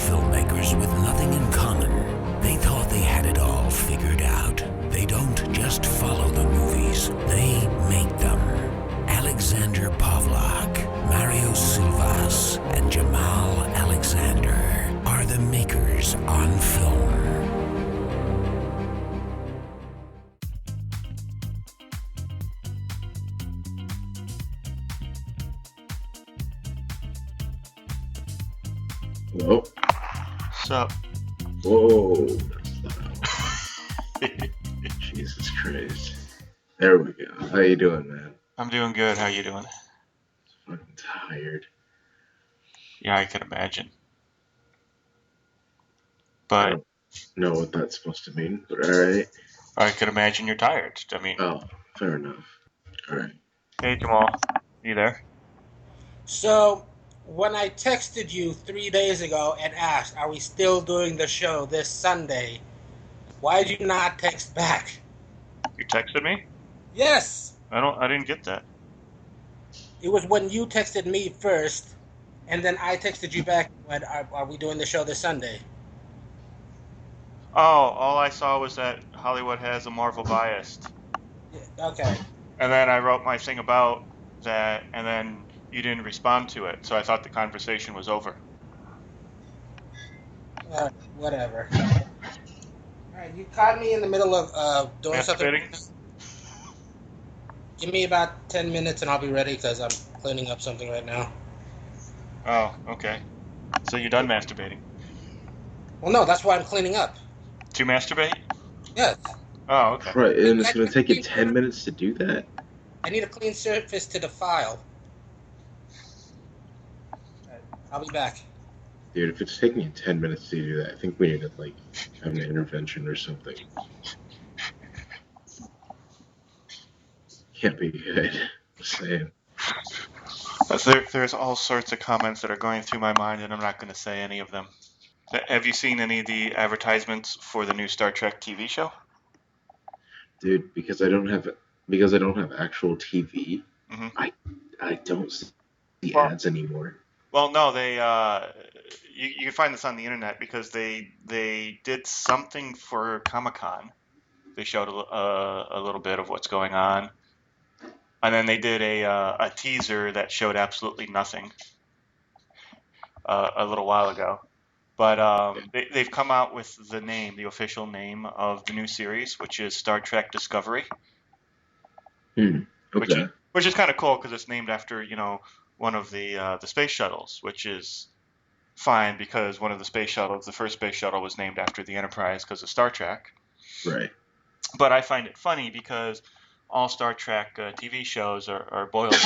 filmmakers with nothing in common. They thought they had it all figured out. They don't just follow the movies, they make them. Alexander Pavlak, Mario Silvas, and Jamal Alexander are the makers on film. Hello? What's up? Whoa. Jesus Christ. There we go. How you doing, man? I'm doing good. How you doing? Fucking tired. Yeah, I can imagine. I But don't know what that's supposed to mean, but alright. I can imagine you're tired. I mean, Oh, fair enough. Alright. hey Jamal, you there? So, when I texted you 3 days ago and asked, are we still doing the show this Sunday? Why did you not text back? You texted me? Yes! I didn't get that. It was when you texted me first, and then I texted you back, when, are we doing the show this Sunday? Oh, all I saw was that Hollywood has a Marvel bias. Yeah, okay. And then I wrote my thing about that, and then you didn't respond to it, so I thought the conversation was over. Whatever. Alright, you caught me in the middle of doing something. Masturbating? Give me about 10 minutes and I'll be ready because I'm cleaning up something right now. Oh, okay. So you're done masturbating. Well, no, that's why I'm cleaning up. To masturbate? Yes. Oh, okay. Right, and it's gonna take you 10 minutes to do that? I need a clean surface to the file. I'll be back. Dude, if it's taking you 10 minutes to do that, I think we need to, like, have an intervention or something. Can't be good. Just saying. There's all sorts of comments that are going through my mind, and I'm not going to say any of them. Have you seen any of the advertisements for the new Star Trek TV show? Dude, because I don't have actual TV, Mm-hmm. I don't see Well- ads anymore. Well, no, they you can find this on the internet because they did something for Comic-Con. They showed a little bit of what's going on, and then they did a teaser that showed absolutely nothing a little while ago. But they've come out with the official name of the new series, which is Star Trek Discovery. Okay. Which is kind of cool because it's named after, one of the space shuttles, which is fine because one of the space shuttles, the first space shuttle, was named after the Enterprise because of Star Trek. Right. But I find it funny because all Star Trek TV shows are boiled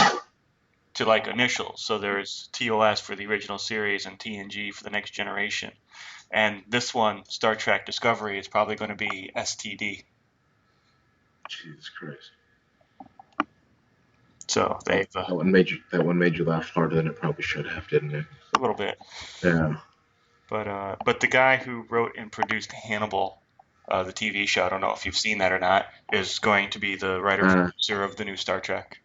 to like initials. So there's TOS for the original series and TNG for the next generation. And this one, Star Trek Discovery, is probably going to be STD. Jesus Christ. So they've that one made you laugh harder than it probably should have, didn't it? a little bit. Yeah. But the guy who wrote and produced Hannibal, the TV show, I don't know if you've seen that or not, is going to be the writer-producer of the new Star Trek.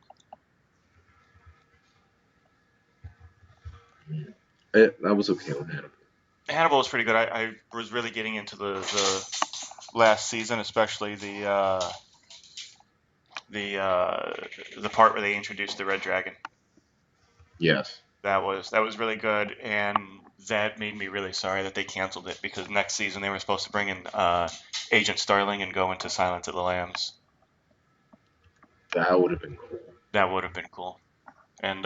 I was okay with Hannibal. Hannibal was pretty good. I was really getting into the last season, especially the part where they introduced the Red Dragon. Yes. That was really good, and that made me really sorry that they canceled it because next season they were supposed to bring in Agent Starling and go into Silence of the Lambs. That would have been cool. That would have been cool. And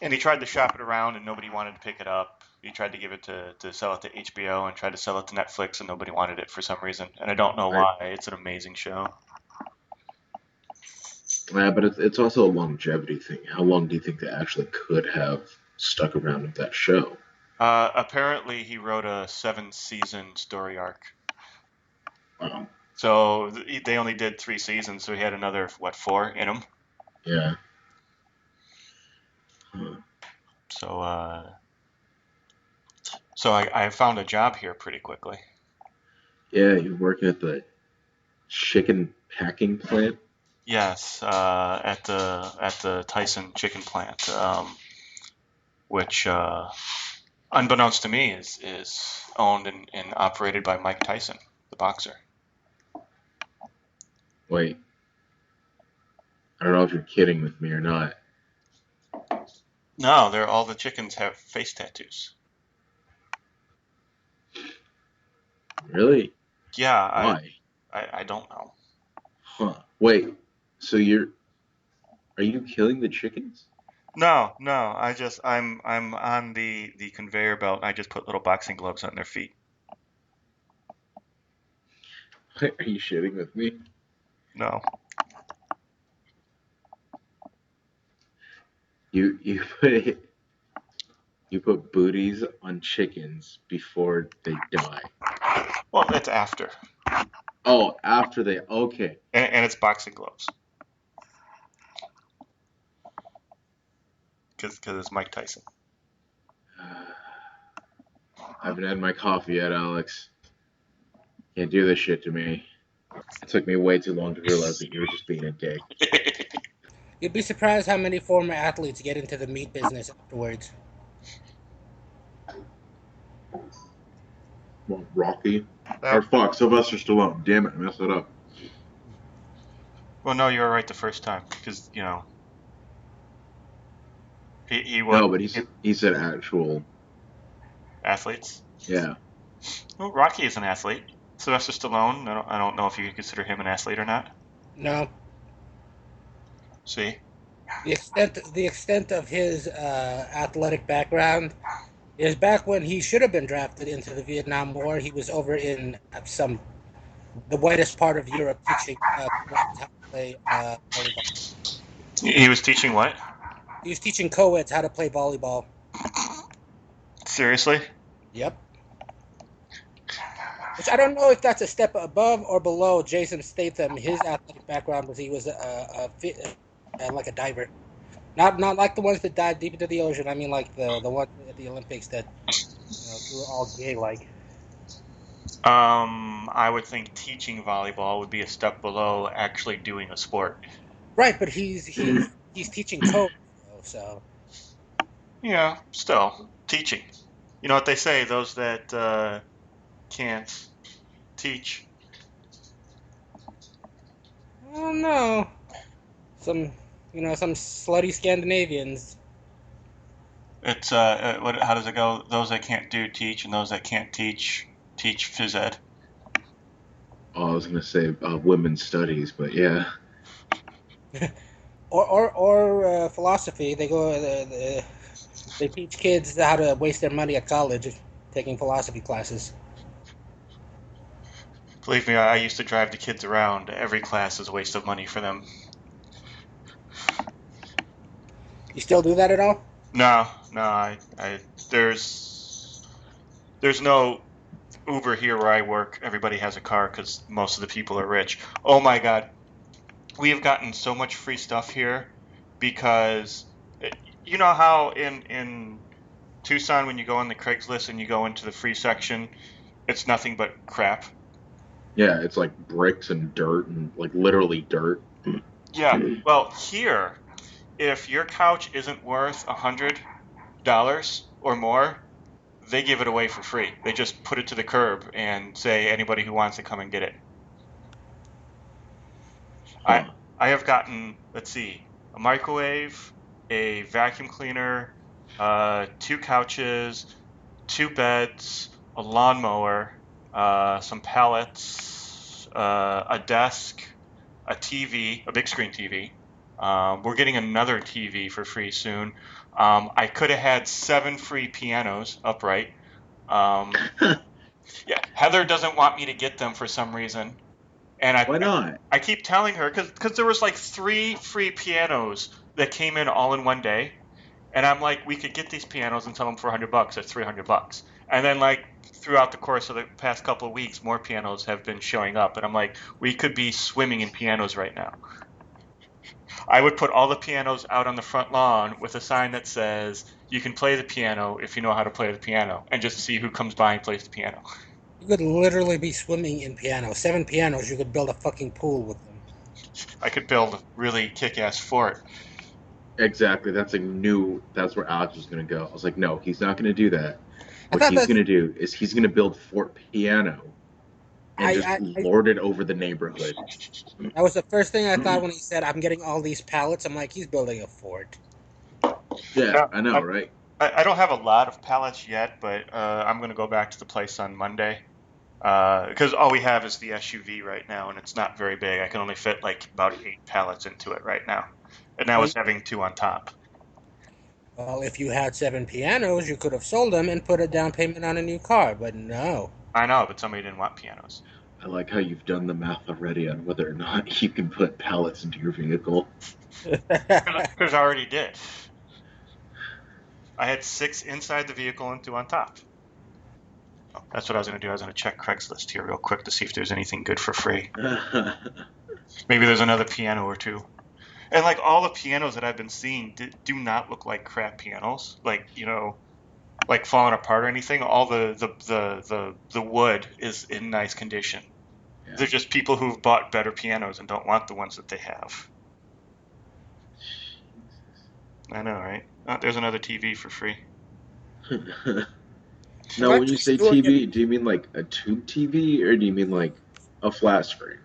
he tried to shop it around, and nobody wanted to pick it up. He tried to give it to sell it to HBO and tried to sell it to Netflix, and nobody wanted it for some reason. And I don't know why. It's an amazing show. Yeah, but it's also a longevity thing. How long do you think they actually could have stuck around with that show? Apparently, he wrote a 7-season story arc. Wow. So they only did 3 seasons, so he had another, 4 in him? Yeah. Huh. So I found a job here pretty quickly. Yeah, you're working at the chicken packing plant? Yes, at the Tyson chicken plant, which unbeknownst to me, is owned and operated by Mike Tyson, the boxer. Wait, I don't know if you're kidding with me or not. No, all the chickens have face tattoos. Really? Yeah, Why? I don't know. Huh. Wait, so are you killing the chickens? No, I'm on the conveyor belt. I just put little boxing gloves on their feet. Are you shitting with me? No. You put booties on chickens before they die. Well, that's after. Oh, after they okay. And it's boxing gloves. Because it's Mike Tyson. I haven't had my coffee yet, Alex. Can't do this shit to me. It took me way too long to realize that you were just being a dick. You'd be surprised how many former athletes get into the meat business afterwards. Well, Rocky. Well, Or fuck, Sylvester Stallone. Damn it, I messed it up. well, no, you were right the first time. Because, he was No, but he said actual. athletes. Yeah. Well, Rocky is an athlete. Sylvester Stallone, I don't know if you consider him an athlete or not. No, See? the extent of his athletic background is back when he should have been drafted into the Vietnam War. He was over in the whitest part of Europe teaching co-eds how to play volleyball. He was teaching what? He was teaching co-eds how to play volleyball. Seriously? Yep. Which I don't know if that's a step above or below Jason Statham. His athletic background was he was like a diver, not like the ones that dive deep into the ocean. I mean like the ones at the Olympics that grew all gay like. I would think teaching volleyball would be a step below actually doing a sport. Right, but he's teaching codes though, so Yeah, still teaching. You know what they say? Those that can't teach. I don't know. Some some slutty Scandinavians. It's how does it go? Those that can't do teach, and those that can't teach phys ed. Oh, I was gonna say women's studies, but yeah. Or philosophy. They teach kids how to waste their money at college taking philosophy classes. Believe me, I used to drive the kids around. Every class is a waste of money for them. You still do that at all? No, there's no Uber here where I work. Everybody has a car because most of the people are rich. Oh my God, we have gotten so much free stuff here because you know how in Tucson when you go on the Craigslist and you go into the free section, it's nothing but crap. Yeah, it's like bricks and dirt and like literally dirt. Yeah, well here, if your couch isn't worth $100 or more, they give it away for free. They just put it to the curb and say anybody who wants to come and get it. I Huh. I have gotten, let's see, a microwave, a vacuum cleaner, 2 couches, 2 beds, a lawnmower, some pallets, a desk, a TV, a big screen TV. We're getting another TV for free soon. I could have had 7 free pianos upright. Yeah, Heather doesn't want me to get them for some reason, and Why not? I keep telling her because there was like 3 free pianos that came in all in one day, and I'm like, we could get these pianos and sell them for $100. That's $300. And then like throughout the course of the past couple of weeks, more pianos have been showing up, and I'm like, we could be swimming in pianos right now. I would put all the pianos out on the front lawn with a sign that says, you can play the piano if you know how to play the piano, and just see who comes by and plays the piano. You could literally be swimming in pianos. 7 pianos, you could build a fucking pool with them. I could build a really kick-ass fort. Exactly. That's where Alex was gonna go. I was like, no, he's not gonna do that. I What thought he's that going to do is he's going to build Fort Piano and just I lord it over the neighborhood. that was the first thing I thought when he said, "I'm getting all these pallets." I'm like, he's building a fort. Yeah, Yeah, I know, right? I don't have a lot of pallets yet, but I'm going to go back to the place on Monday because all we have is the SUV right now, and it's not very big. I can only fit like about 8 pallets into it right now, and I Well, was having 2 on top. well, if you had 7 pianos, you could have sold them and put a down payment on a new car, but no. I know, but somebody didn't want pianos. I like how you've done the math already on whether or not you can put pallets into your vehicle. Because I already did. I had 6 inside the vehicle and 2 on top. Oh, that's what I was going to do. I was going to check Craigslist here real quick to see if there's anything good for free. Maybe there's another piano or 2. And like all the pianos that I've been seeing do not look like crap pianos. Like, like falling apart or anything. All the wood is in nice condition. Yeah. They're just people who've bought better pianos and don't want the ones that they have. I know, right? Oh, there's another TV for free. Now, when you say TV, do you mean like a tube TV or do you mean like a flat screen?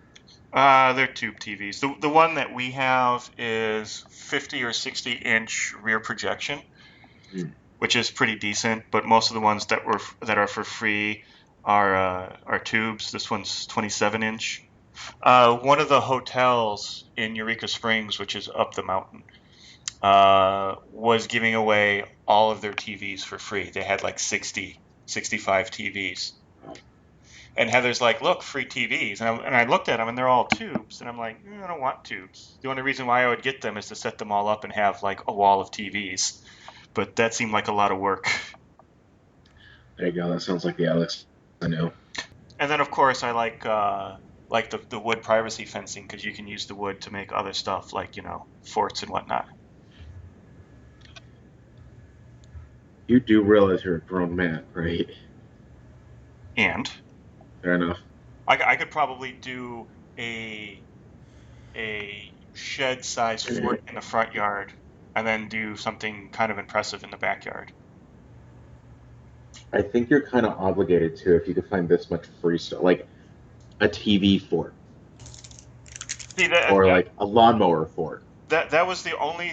They're tube TVs. The one that we have is 50 or 60 inch rear projection, which is pretty decent. But most of the ones that are for free are tubes. This one's 27 inch. One of the hotels in Eureka Springs, which is up the mountain, was giving away all of their TVs for free. They had like 60, 65 TVs. And Heather's like, look, free TVs. And I looked at them, and they're all tubes. And I'm like, I don't want tubes. The only reason why I would get them is to set them all up and have like a wall of TVs. But that seemed like a lot of work. There you go. That sounds like the Alex I know. And then, of course, I like the wood privacy fencing because you can use the wood to make other stuff like, forts and whatnot. You do realize you're a grown man, right? And Fair enough. I could probably do a shed-sized fort in the front yard and then do something kind of impressive in the backyard. I think you're kind of obligated to if you could find this much free stuff, like a TV fort. See, like a lawnmower fort. That was the only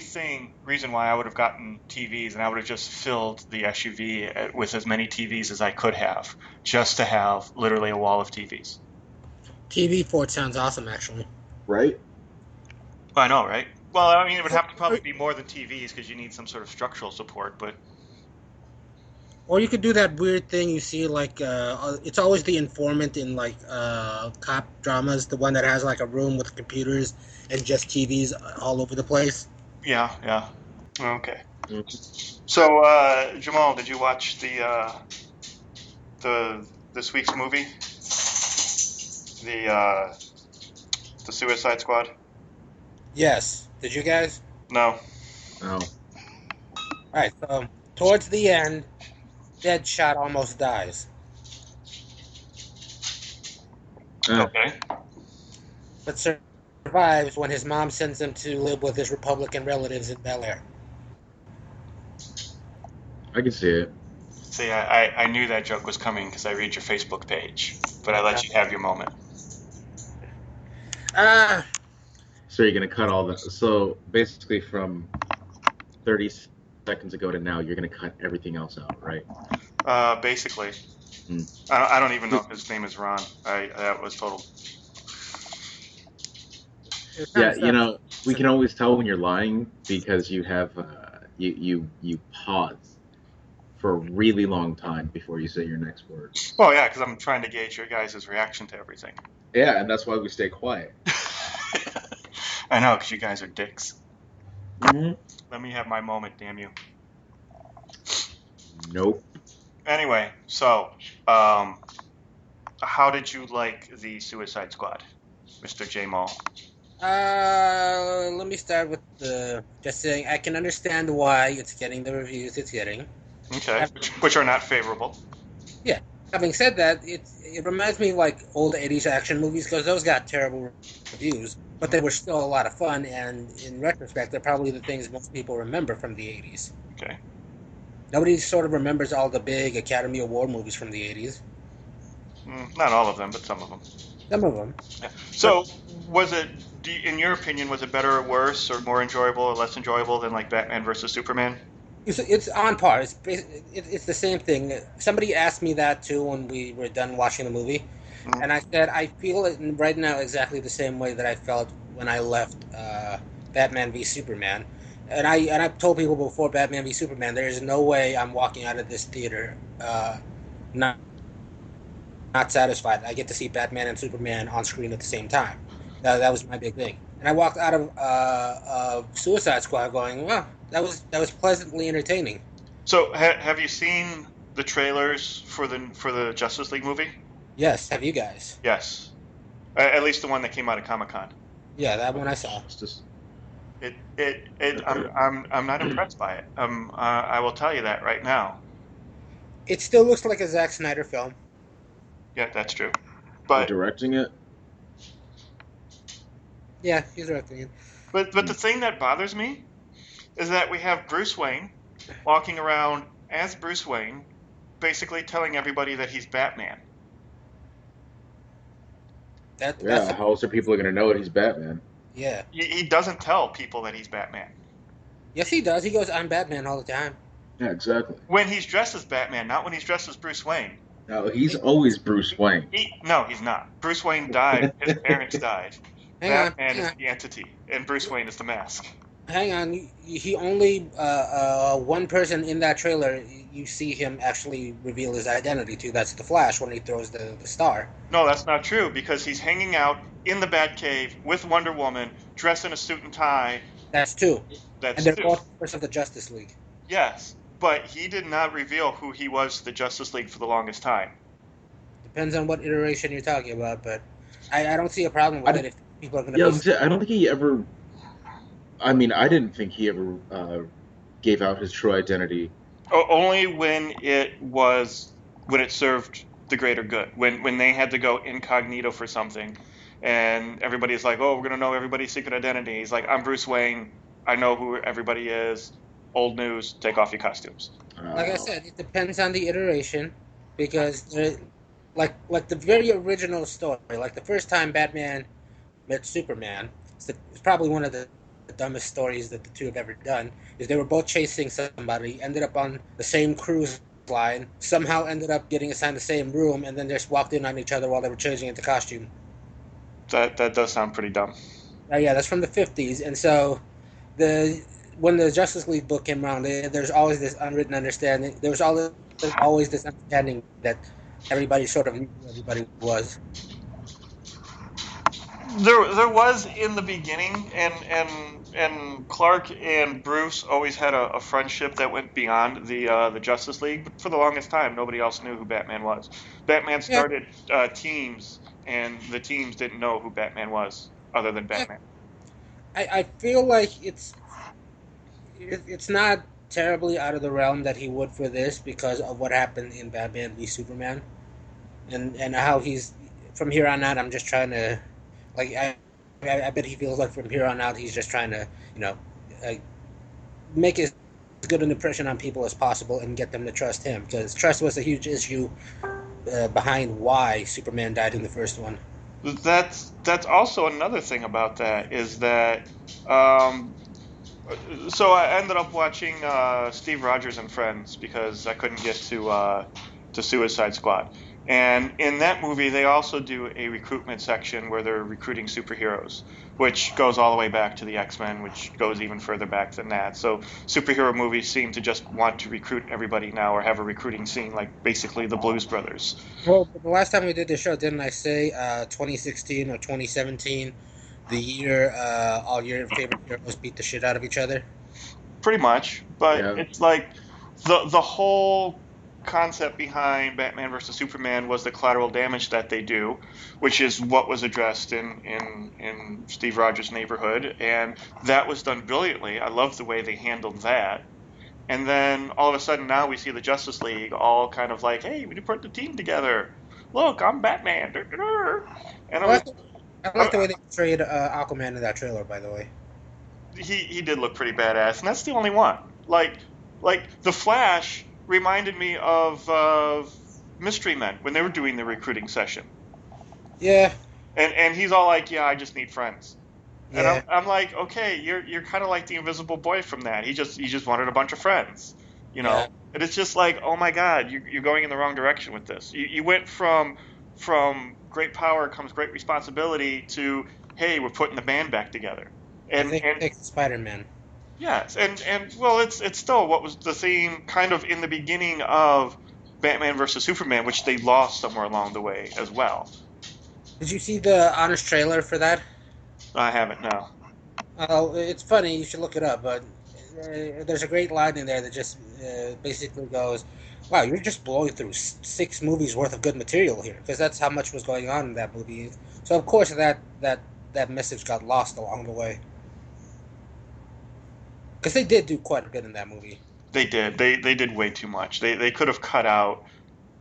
reason why I would have gotten TVs, and I would have just filled the SUV with as many TVs as I could have, just to have literally a wall of TVs. TV fort sounds awesome, actually. Right? I know, right? Well, I mean, it would have to probably be more than TVs because you need some sort of structural support, but... Or you could do that weird thing you see, like, it's always the informant in, like, cop dramas, the one that has, like, a room with computers and just TVs all over the place. Yeah. Okay. So, Jamal, did you watch this week's movie? The Suicide Squad? Yes. Did you guys? No. No. Alright, so, towards the end, Deadshot almost dies. Okay. But survives when his mom sends him to live with his Republican relatives in Bel Air. I can see it. See, I knew that joke was coming because I read your Facebook page, but I let you have your moment. So you're going to cut all the... So basically from 30 seconds ago to now, you're going to cut everything else out, right? Basically. I don't even know if his name is Ron. That was total... Yeah, we can always tell when you're lying because you have... you pause for a really long time before you say your next word. Well, yeah, because I'm trying to gauge your guys' reaction to everything. Yeah, and that's why we stay quiet. I know, because you guys are dicks. Mm-hmm. Let me have my moment, damn you. Nope. Anyway, so, how did you like the Suicide Squad, Mr. J. Mall? Let me start with just saying I can understand why it's getting the reviews it's getting. Okay, which are not favorable. Yeah. Having said that, it reminds me of like old 80s action movies because those got terrible reviews, but they were still a lot of fun, and in retrospect, they're probably the things most people remember from the 80s. Okay. Nobody sort of remembers all the big Academy Award movies from the 80s. Not all of them, but some of them. Some of them. Yeah. So, was it, in your opinion, was it better or worse, or more enjoyable or less enjoyable than like Batman versus Superman? It's on par. It's the same thing. Somebody asked me that too when we were done watching the movie, Mhm. and I said I feel it right now exactly the same way that I felt when I left Batman v Superman, and I told people before Batman v Superman, there is no way I'm walking out of this theater not not satisfied. I get to see Batman and Superman on screen at the same time. That was my big thing, and I walked out of Suicide Squad going, "Wow, that was pleasantly entertaining." So, have you seen the trailers for the Justice League movie? Yes, have you guys? Yes. At least the one that came out of Comic-Con. Yeah, that one I saw. Justice. I'm not impressed by it. I will tell you that right now. It still looks like a Zack Snyder film. Yeah, that's true. You're But directing it. Yeah, he's directing it. but the thing that bothers me is that we have Bruce Wayne walking around as Bruce Wayne, basically telling everybody that he's Batman. That's Yeah. How else are people going to know that he's Batman? yeah. He doesn't tell people that he's Batman. Yes, he does. He goes, "I'm Batman" all the time. Yeah, exactly. When he's dressed as Batman, not when he's dressed as Bruce Wayne. No, he's always Bruce Wayne. No, he's not. Bruce Wayne died. His parents died. Batman is the entity, and Bruce Wayne is the mask. Hang on. He only one person in that trailer you see him actually reveal his identity to. That's the Flash when he throws the star. No, that's not true, because he's hanging out in the Batcave with Wonder Woman, dressed in a suit and tie. That's two. That's And they're two. both members of the Justice League. Yes, but he did not reveal who he was to the Justice League for the longest time. Depends on what iteration you're talking about, but I don't see a problem with it if people are going to. Yeah, I don't think he ever. I mean, I didn't think he ever gave out his true identity. Only when it served the greater good. When they had to go incognito for something, and everybody's like, "Oh, we're gonna know everybody's secret identity." He's like, "I'm Bruce Wayne. I know who everybody is. Old news. Take off your costumes." Like I said, it depends on the iteration, because like the very original story, like the first time Batman met Superman, it's probably one of the dumbest stories that the two have ever done. Is they were both chasing somebody, ended up on the same cruise line, somehow ended up getting assigned the same room, and then just walked in on each other while they were changing into costume. That does sound pretty dumb. Yeah, that's from the 50s, and so when the Justice League book came around, there's always this unwritten understanding. There's always this understanding that everybody sort of knew who everybody was. There was in the beginning, and Clark and Bruce always had a friendship that went beyond the Justice League. But for the longest time, nobody else knew who Batman was. Batman started teams, and the teams didn't know who Batman was other than Batman. I feel like it's not terribly out of the realm that he would for this because of what happened in Batman v Superman, and how he's from here on out. I'm just trying to, like, I bet he feels like from here on out he's just trying to, make as good an impression on people as possible and get them to trust him, because trust was a huge issue behind why Superman died in the first one. That's also another thing about that is that. So I ended up watching Steve Rogers and Friends because I couldn't get to Suicide Squad. And in that movie, they also do a recruitment section where they're recruiting superheroes, which goes all the way back to the X-Men, which goes even further back than that. So superhero movies seem to just want to recruit everybody now or have a recruiting scene like basically the Blues Brothers. Well, the last time we did the show, didn't I say 2016 or 2017, the year all your favorite heroes beat the shit out of each other? Pretty much, but Yeah. it's like the whole concept behind Batman versus Superman was the collateral damage that they do, which is what was addressed in Steve Rogers' Neighborhood, and that was done brilliantly. I love the way they handled that. And then all of a sudden now we see the Justice League all kind of like, hey, we put the team together. Look, I'm Batman. And I like the way they portrayed Aquaman in that trailer, by the way. he did look pretty badass, and that's the only one. Like Like the Flash reminded me of Mystery Men when they were doing the recruiting session, Yeah, and he's all like, "Yeah, I just need friends." And yeah, I'm like, okay, you're kind of like the Invisible Boy from that. He just wanted a bunch of friends, you yeah. know. And it's just like, oh my God, you're going in the wrong direction with this. You went from great power comes great responsibility to, hey, we're putting the band back together. I And think it's Spider-Man. yes, and well, it's still what was the theme kind of in the beginning of Batman versus Superman, which they lost somewhere along the way as well. Did you see the honest trailer for that? I haven't, no. Oh, it's funny. You should look it up. But there's a great line in there that just basically goes, "Wow, you're just blowing through 6 movies worth of good material here," because that's how much was going on in that movie. So of course that message got lost along the way. Because they did do quite a bit in that movie. They did. They did way too much. They could have cut out.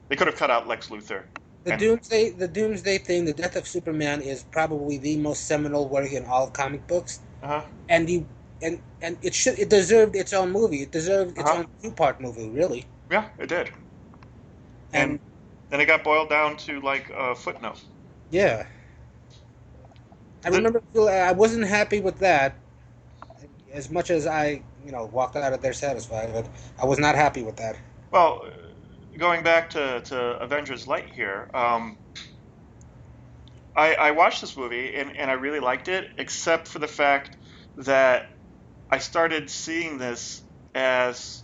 They could have cut out Lex Luthor. And The Doomsday thing, the death of Superman, is probably the most seminal work in all of comic books, uh-huh, and you and it deserved its own movie. It deserved its uh-huh. own 2-part movie, really. Yeah, it did. And And then it got boiled down to like a footnote. yeah, I The, remember I wasn't happy with that as much as I walked out of there satisfied, but I was not happy with that. well, going back to Avengers Light here, I watched this movie and I really liked it, except for the fact that I started seeing this as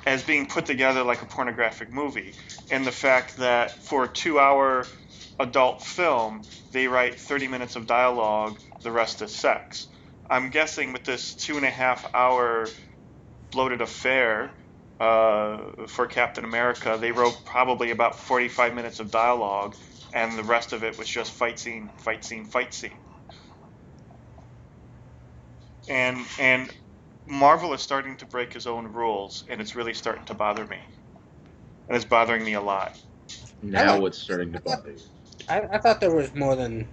as being put together like a pornographic movie, and the fact that for a 2 hour adult film, they write 30 minutes of dialogue, the rest is sex. I'm guessing with this 2.5 hour bloated affair for Captain America, they wrote probably about 45 minutes of dialogue, and the rest of it was just fight scene, fight scene, fight scene. And Marvel is starting to break his own rules, and it's really starting to bother me. And it's bothering me a lot. I like. Now it's starting to I thought bother you. I thought there was more than.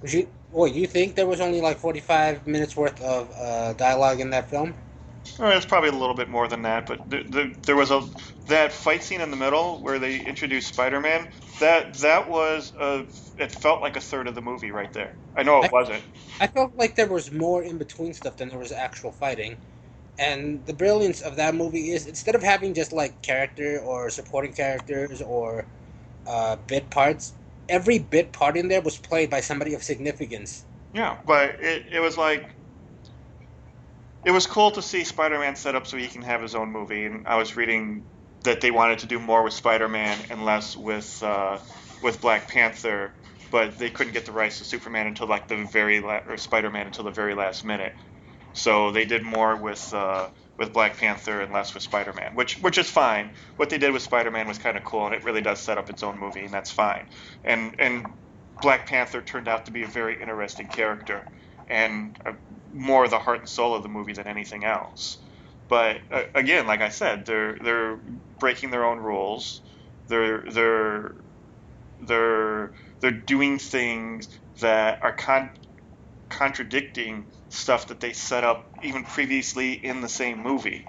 Was you? Wait, you think there was only like 45 minutes worth of dialogue in that film? It's probably a little bit more than that, but there was that fight scene in the middle where they introduced Spider-Man. That was it felt like a third of the movie right there. I know I it wasn't. I felt like there was more in between stuff than there was actual fighting. And the brilliance of that movie is instead of having just like character or supporting characters or bit parts, every bit part in there was played by somebody of significance. Yeah, but it was like it was cool to see Spider-Man set up so he can have his own movie. And I was reading that they wanted to do more with Spider-Man and less with Black Panther, but they couldn't get the rights to Superman until like or Spider-Man until the very last minute. So they did more with Black Panther and less with Spider-Man, which is fine. What they did with Spider-Man was kind of cool, and it really does set up its own movie, and that's fine. And Black Panther turned out to be a very interesting character, and more the heart and soul of the movie than anything else. But again, like I said, they're breaking their own rules. They're they're they're doing things that are contradicting stuff that they set up even previously in the same movie.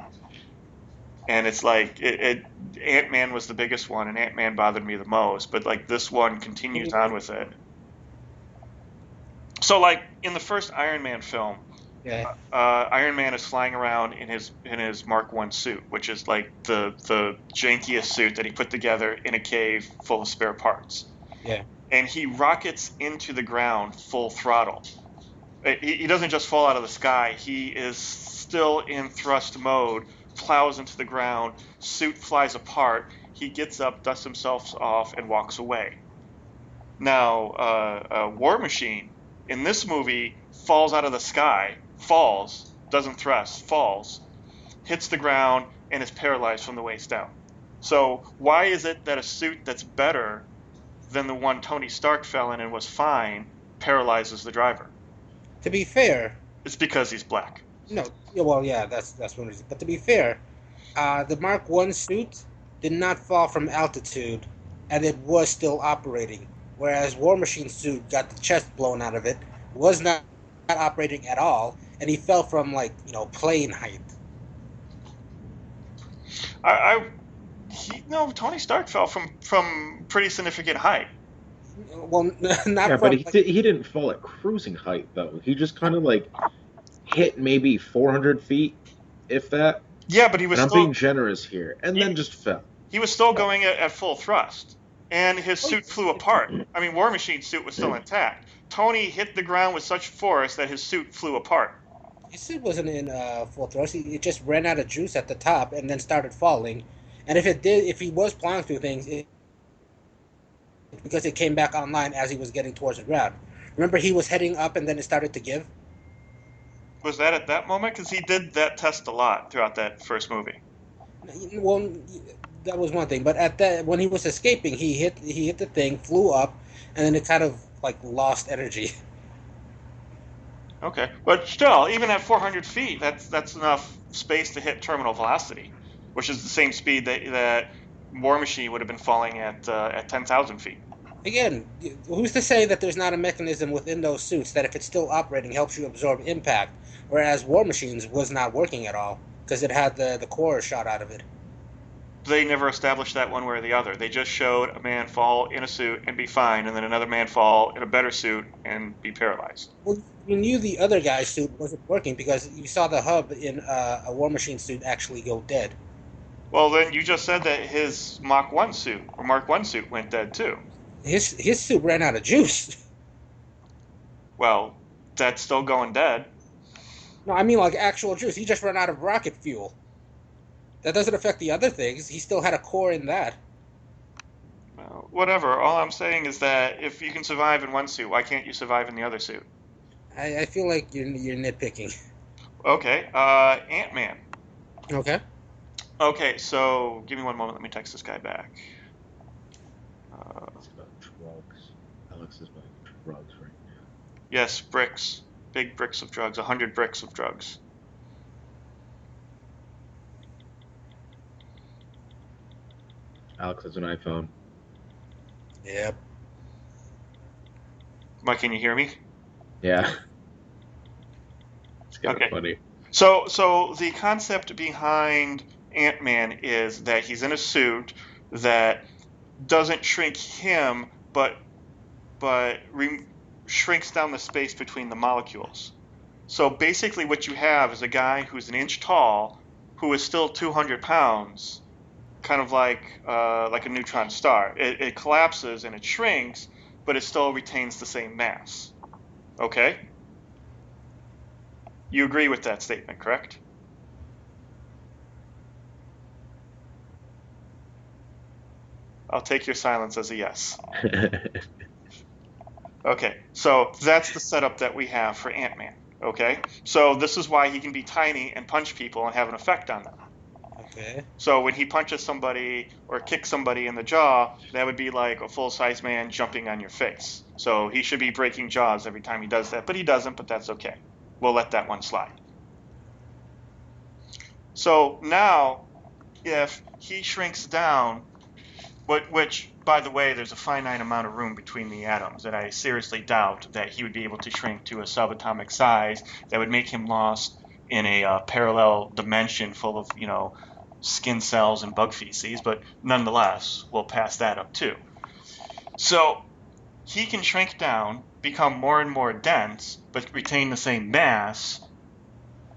And it's like Ant-Man was the biggest one, and Ant-Man bothered me the most. But like this one continues on with it. So like in the first Iron Man film, Yeah, Iron Man is flying around in his Mark I suit, which is like the jankiest suit that he put together in a cave full of spare parts. yeah. And he rockets into the ground full throttle. He doesn't just fall out of the sky. He is still in thrust mode, plows into the ground, suit flies apart. He gets up, dusts himself off, and walks away. Now, War Machine in this movie falls out of the sky, falls, doesn't thrust, falls, hits the ground, and is paralyzed from the waist down. So why is it that a suit that's better than the one Tony Stark fell in and was fine paralyzes the driver? To be fair, It's because he's black. no. Yeah, well, yeah, that's one reason. But to be fair, the Mark One suit did not fall from altitude, and it was still operating. Whereas War Machine's suit got the chest blown out of it, was not operating at all, and he fell from like plane height. Tony Stark fell from pretty significant height. Well, not Yeah, but from like. he didn't fall at cruising height though. He just kind of like hit maybe 400 feet, if that. Yeah, but he was And I'm being still generous here, and then just fell. he was still going at full thrust, and his Oh, suit flew apart. I mean, War Machine's suit was still intact. Tony hit the ground with such force that his suit flew apart. his suit wasn't in full thrust. It just ran out of juice at the top and then started falling. And if he was plowing through things, because it came back online as he was getting towards the ground. Remember, he was heading up and then it started to give. Was that at that moment? Because he did that test a lot throughout that first movie. Well, that was one thing, but at that when he was escaping, he hit the thing, flew up, and then it kind of like lost energy. Okay, but still, even at 400 feet, that's enough space to hit terminal velocity, which is the same speed that War Machine would have been falling at 10,000 feet. Again, who's to say that there's not a mechanism within those suits that, if it's still operating, helps you absorb impact, whereas War Machine's was not working at all because it had the core shot out of it. They never established that one way or the other. They just showed a man fall in a suit and be fine, and then another man fall in a better suit and be paralyzed. Well, you knew the other guy's suit wasn't working because you saw the hub in a War Machine suit actually go dead. Well, then you just said that his Mach 1 suit or Mark 1 suit went dead too. His suit ran out of juice. Well, that's still going dead. No, I mean like actual juice. He just ran out of rocket fuel. That doesn't affect the other things. He still had a core in that. Whatever. All I'm saying is that if you can survive in one suit, why can't you survive in the other suit? I feel like you're nitpicking. Okay. Ant-Man. Okay. Okay, so give me one moment. Let me text this guy back. It's about drugs. Alex is buying drugs right now. Yes, bricks. Big bricks of drugs. 100 bricks of drugs. Alex has an iPhone. Yep. Mike, can you hear me? Yeah. It's kind Okay. of funny. So the concept behind Ant-Man is that he's in a suit that doesn't shrink him, but shrinks down the space between the molecules. So basically, what you have is a guy who's an inch tall, who is still 200 pounds, kind of like a neutron star. It collapses and it shrinks, but it still retains the same mass. Okay? You agree with that statement, correct? I'll take your silence as a yes. Okay, so that's the setup that we have for Ant-Man. Okay, so this is why he can be tiny and punch people and have an effect on them. Okay. So when he punches somebody or kicks somebody in the jaw, that would be like a full-size man jumping on your face. So he should be breaking jaws every time he does that, but he doesn't, but that's okay. We'll let that one slide. So now, if he shrinks down, which, by the way, there's a finite amount of room between the atoms, and I seriously doubt that he would be able to shrink to a subatomic size that would make him lost in a parallel dimension full of, skin cells and bug feces, but nonetheless, we'll pass that up too. So he can shrink down, become more and more dense, but retain the same mass,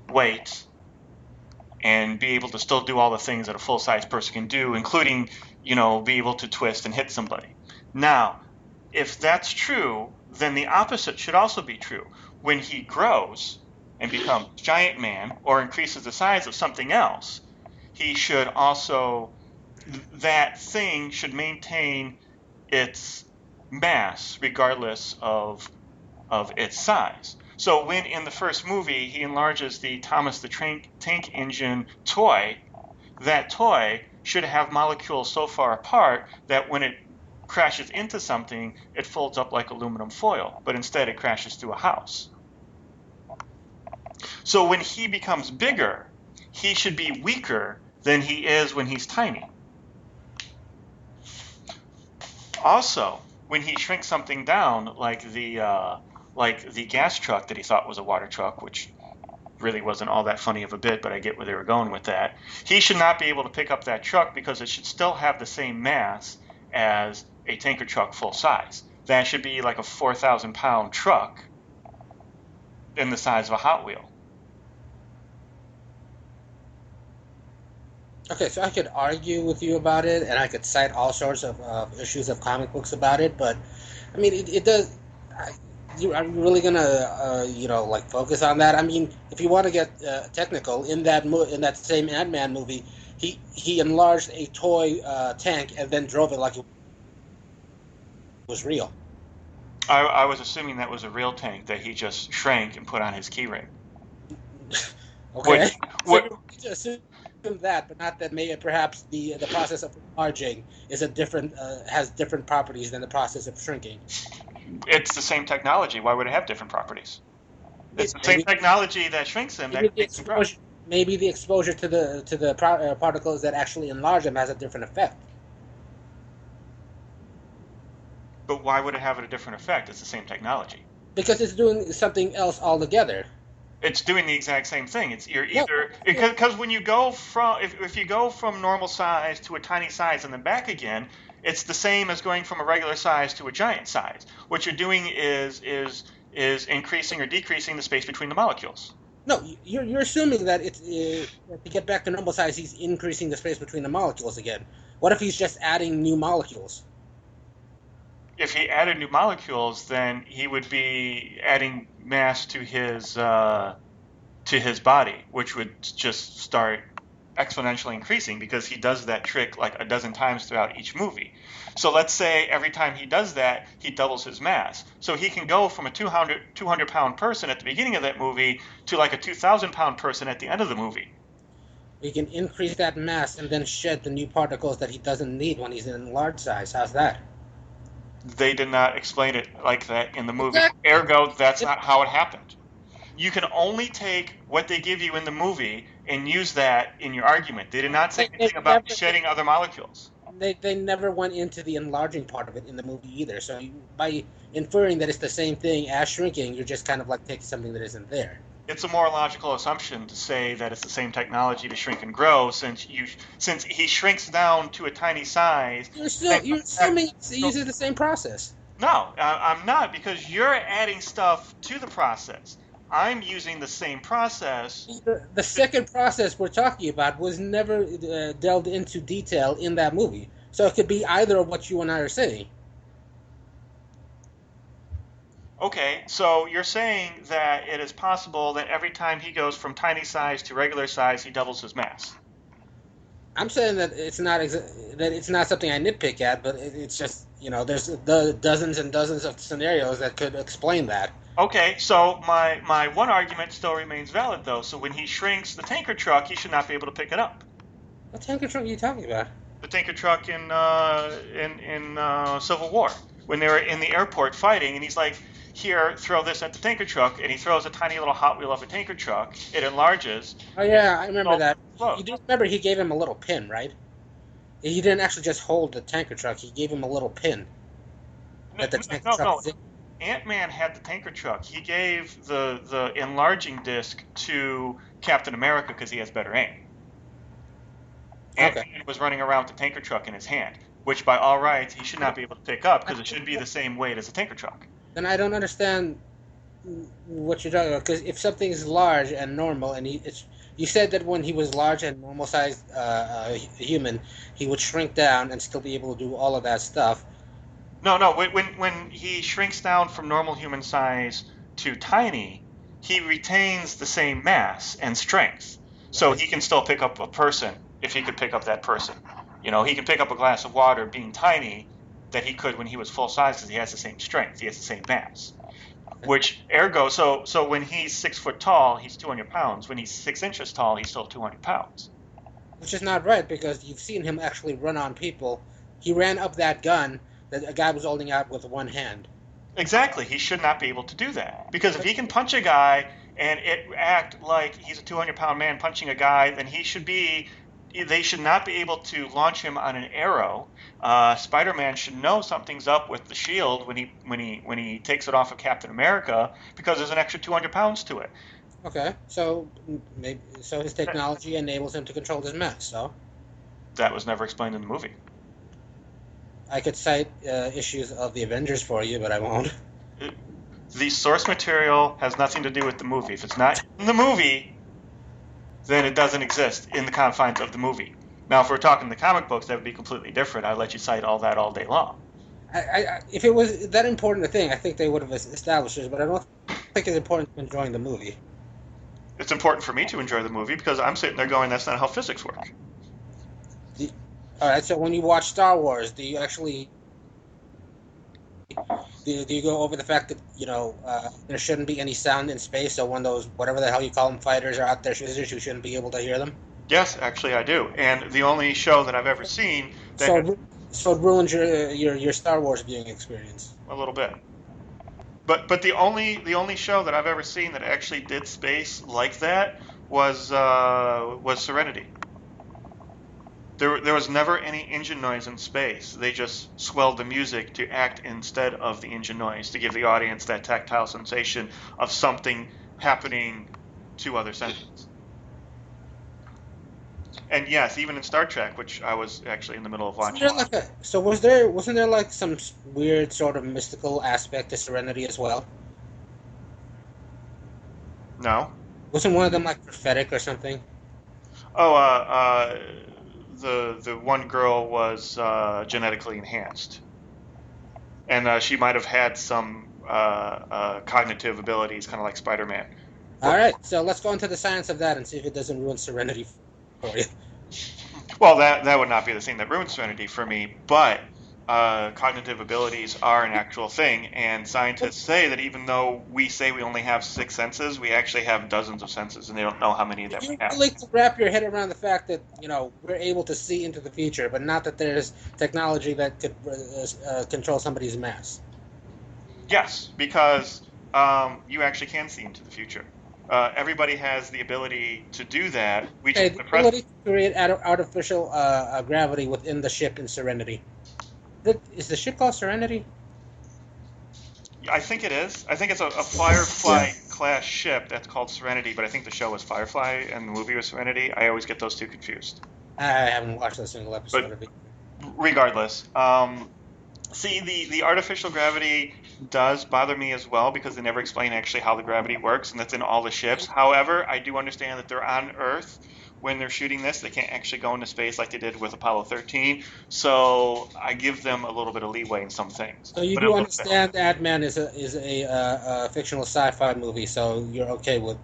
weight, and be able to still do all the things that a full-size person can do, including, be able to twist and hit somebody. Now, if that's true, then the opposite should also be true. When he grows and becomes Giant Man or increases the size of something else, he should also, that thing should maintain its mass regardless of its size. So when in the first movie he enlarges the Thomas the Tank Engine toy, that toy should have molecules so far apart that when it crashes into something, it folds up like aluminum foil, but instead it crashes through a house. So when he becomes bigger, he should be weaker than he is when he's tiny. Also, when he shrinks something down, like the gas truck that he thought was a water truck, which really wasn't all that funny of a bit, but I get where they were going with that. He should not be able to pick up that truck because it should still have the same mass as a tanker truck full size. That should be like a 4,000-pound truck in the size of a Hot Wheel. Okay, so I could argue with you about it, and I could cite all sorts of issues of comic books about it, but I mean, it does. Are you really gonna, like focus on that? I mean, if you want to get technical, in that same Ant-Man movie, he enlarged a toy tank and then drove it like it was real. I was assuming that was a real tank that he just shrank and put on his keyring. Okay, What, so you assume that, but not that maybe perhaps the process of enlarging is a different has different properties than the process of shrinking. it's the same technology. Why would it have different properties? It's the same Maybe, technology that shrinks them maybe that the makes them grow. exposure to the particles that actually enlarge them has a different effect. But why would it have a different effect? It's the same technology. Because it's doing something else altogether. It's doing the exact same thing. You're No, either because when you go from if you go from normal size to a tiny size and then back again, it's the same as going from a regular size to a giant size. What you're doing is increasing or decreasing the space between the molecules. no, you're assuming that it's to get back to normal size, he's increasing the space between the molecules again. What if he's just adding new molecules? If he added new molecules, then he would be adding mass to his body, which would just start exponentially increasing because he does that trick like a dozen times throughout each movie. So let's say every time he does that, he doubles his mass. So he can go from a 200-pound person at the beginning of that movie to like a 2,000-pound person at the end of the movie. He can increase that mass and then shed the new particles that he doesn't need when he's in large size. How's that? They did not explain it like that in the movie. Exactly. Ergo, that's not how it happened. You can only take what they give you in the movie and use that in your argument. They did not say anything about shedding other molecules. They never went into the enlarging part of it in the movie either. So by inferring that it's the same thing as shrinking, you're just kind of like taking something that isn't there. It's a more logical assumption to say that it's the same technology to shrink and grow, since he shrinks down to a tiny size. You're assuming it uses the same process. No, I'm not, because you're adding stuff to the process. I'm using the same process. The second process we're talking about was never delved into detail in that movie. So it could be either of what you and I are saying. Okay, so you're saying that it is possible that every time he goes from tiny size to regular size, he doubles his mass. I'm saying that it's not something I nitpick at, but it's just there's the dozens and dozens of scenarios that could explain that. Okay, so my one argument still remains valid though. So when he shrinks the tanker truck, he should not be able to pick it up. What tanker truck are you talking about? The tanker truck in Civil War, when they were in the airport fighting, and he's like, "Here, throw this at the tanker truck," and he throws a tiny little Hot Wheel of a tanker truck. It enlarges. Oh yeah, I remember that. Float. You do remember he gave him a little pin, right? He didn't actually just hold the tanker truck. He gave him a little pin. No. Ant-Man had the tanker truck. He gave the enlarging disc to Captain America because he has better aim. Ant-Man was running around with the tanker truck in his hand, which by all rights he should not be able to pick up because it should be the same weight as a tanker truck. Then I don't understand what you're talking about, because if something is large and normal, and you said that when he was large and normal-sized human, he would shrink down and still be able to do all of that stuff. No. When he shrinks down from normal human size to tiny, he retains the same mass and strength. So he can still pick up a person if he could pick up that person. He can pick up a glass of water being tiny that he could when he was full size because he has the same strength. He has the same mass. Which, ergo, so when he's 6 foot tall, he's 200 pounds. When he's 6 inches tall, he's still 200 pounds. Which is not right, because you've seen him actually run on people. He ran up that gun that a guy was holding out with one hand. Exactly. He should not be able to do that. Because if he can punch a guy and it act like he's a 200-pound man punching a guy, then they should not be able to launch him on an arrow. Spider-Man should know something's up with the shield when he takes it off of Captain America, because there's an extra 200 pounds to it. Okay, so maybe his technology enables him to control his mess. So That was never explained in the movie. I could cite issues of the Avengers for you, but I won't. The source material has nothing to do with the movie. If it's not in the movie, then it doesn't exist in the confines of the movie. Now, if we're talking the comic books, that would be completely different. I'd let you cite all that all day long. If it was that important a thing, I think they would have established it, but I don't think it's important to enjoying the movie. It's important for me to enjoy the movie because I'm sitting there going, that's not how physics work. All right, so when you watch Star Wars, do you actually do you go over the fact that there shouldn't be any sound in space? So when those whatever the hell you call them fighters are out there shooting, you shouldn't be able to hear them. Yes, actually, I do. And the only show that I've ever seen that has So it ruins your Star Wars viewing experience. a little bit. But the only show that I've ever seen that actually did space like that was Serenity. There was never any engine noise in space. They just swelled the music to act instead of the engine noise to give the audience that tactile sensation of something happening to other senses. And yes, even in Star Trek, which I was actually in the middle of Wasn't watching. there like wasn't there like some weird sort of mystical aspect to Serenity as well? No. Wasn't one of them like prophetic or something? Oh, the one girl was genetically enhanced, and she might have had some cognitive abilities, kind of like Spider-Man. All right, so let's go into the science of that and see if it doesn't ruin Serenity for you. Well, that would not be the thing that ruins Serenity for me, but cognitive abilities are an actual thing, and scientists say that even though we say we only have 6 senses, we actually have dozens of senses, and they don't know how many of them we You have. like to wrap your head around the fact that we're able to see into the future, but not that there's technology that could control somebody's mass. Yes, because you actually can see into the future. Everybody has the ability to do that. We just Okay, in the the present. ability to create artificial gravity within the ship in Serenity. Is the ship called Serenity? I think it is. I think it's a Firefly Yeah. class ship that's called Serenity, but I think the show was Firefly and the movie was Serenity. I always get those two confused. I haven't watched a single But episode of it. regardless, see, the artificial gravity does bother me as well because they never explain actually how the gravity works, and that's in all the ships. However, I do understand that they're on Earth when they're shooting this. They can't actually go into space like they did with Apollo 13, so I give them a little bit of leeway in some things. So you But it do will fail. understand that Man is a fictional sci-fi movie, so you're okay with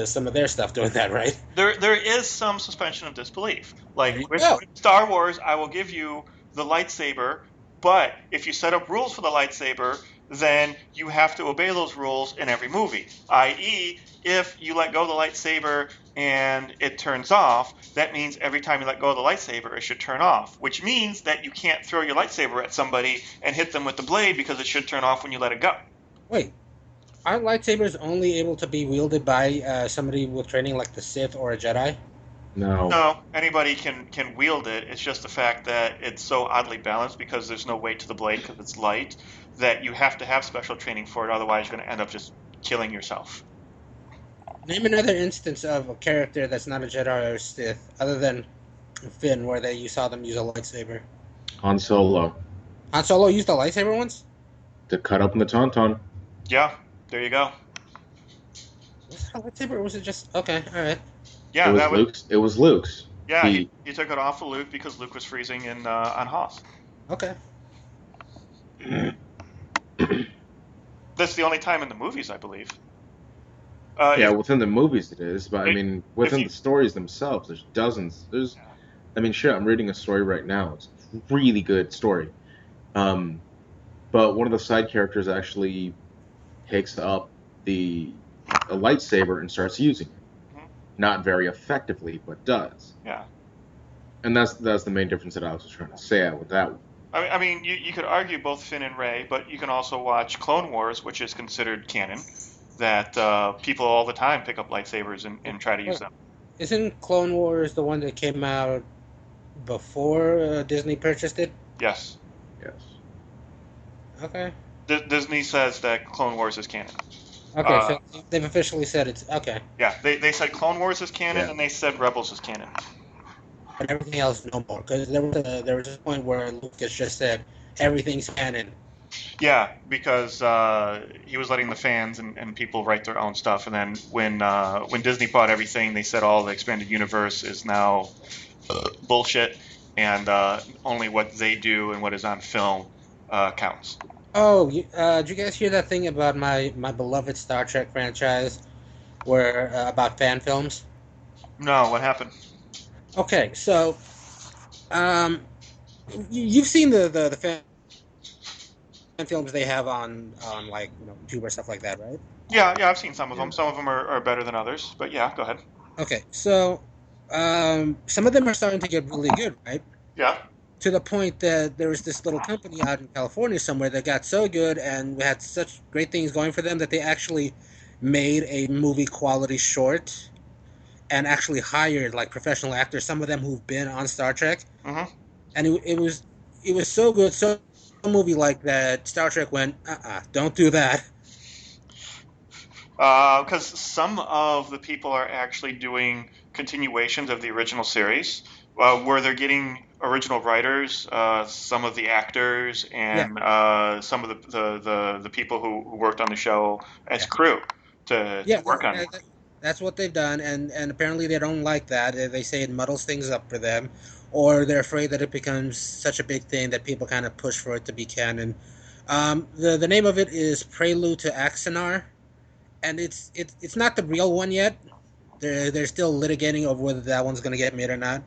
some of their stuff doing that, right? There is some suspension of disbelief. There you Like with go. Star Wars, I will give you the lightsaber, but if you set up rules for the lightsaber, then you have to obey those rules in every movie. I.e., if you let go of the lightsaber and it turns off, that means every time you let go of the lightsaber, it should turn off, which means that you can't throw your lightsaber at somebody and hit them with the blade because it should turn off when you let it go. Wait, aren't lightsabers only able to be wielded by somebody with training like the Sith or a Jedi? No. No, anybody can wield it. It's just the fact that it's so oddly balanced because there's no weight to the blade because it's light that you have to have special training for it. Otherwise, you're going to end up just killing yourself. Name another instance of a character that's not a Jedi or a Sith, other than Finn, where you saw them use a lightsaber. Han Solo Han Solo used a lightsaber once? to cut open the tauntaun. Yeah, there you go. Was it a lightsaber or was it just okay? All right. It Yeah, was that was Luke's. It was Luke's. yeah. He He took it off of Luke because Luke was freezing in on Hoth. Okay. That's the only time in the movies, I believe. Yeah, If within the movies it is, but I if mean, if within you the stories themselves, there's dozens. I mean, shit, I'm reading a story right now. It's a really good story. Um, but one of the side characters actually picks up a lightsaber and starts using it. Mhm. Not very effectively, but does. Yeah. And that's the main difference that Alex was trying to say with that one. I mean, you could argue both Finn and Rey, but you can also watch Clone Wars, which is considered canon, that people all the time pick up lightsabers and try to use Wait, them. isn't Clone Wars the one that came out before Disney purchased it? Yes. Yes. Okay. Disney says that Clone Wars is canon. Okay, Uh, so they've officially said it's okay, yeah, they said Clone Wars is canon Yeah. and they said Rebels is canon. but everything else no more. Because there was a point where Lucas just said everything's canon. Yeah, because he was letting the fans and people write their own stuff, and then when Disney bought everything, they said all the expanded universe is now bullshit, and only what they do and what is on film counts. Oh, did you guys hear that thing about my beloved Star Trek franchise, where about fan films? No, what happened? Okay, so um, you've seen the fan films they have on like YouTube or stuff like that, right? Yeah, yeah, I've seen some of them. Yeah. Some of them are better than others, but yeah, go ahead. Okay, so some of them are starting to get really good, right? Yeah. To the point that there was this little company out in California somewhere that got so good and had such great things going for them that they actually made a movie quality short and actually hired like professional actors, some of them who've been on Star Trek, Mm-hmm. and it was so good, so a movie like that. Star Trek went, don't do that. Because some of the people are actually doing continuations of the original series, where they're getting original writers, some of the actors, Yeah, and some of the people who worked on the show as yeah, crew to yeah. work on it. That's what they've done, and apparently they don't like that. They say it muddles things up for them, or they're afraid that it becomes such a big thing that people kind of push for it to be canon. The name of it is Prelude to Axanar, and it's not the real one yet. They're still litigating over whether that one's going to get made or not.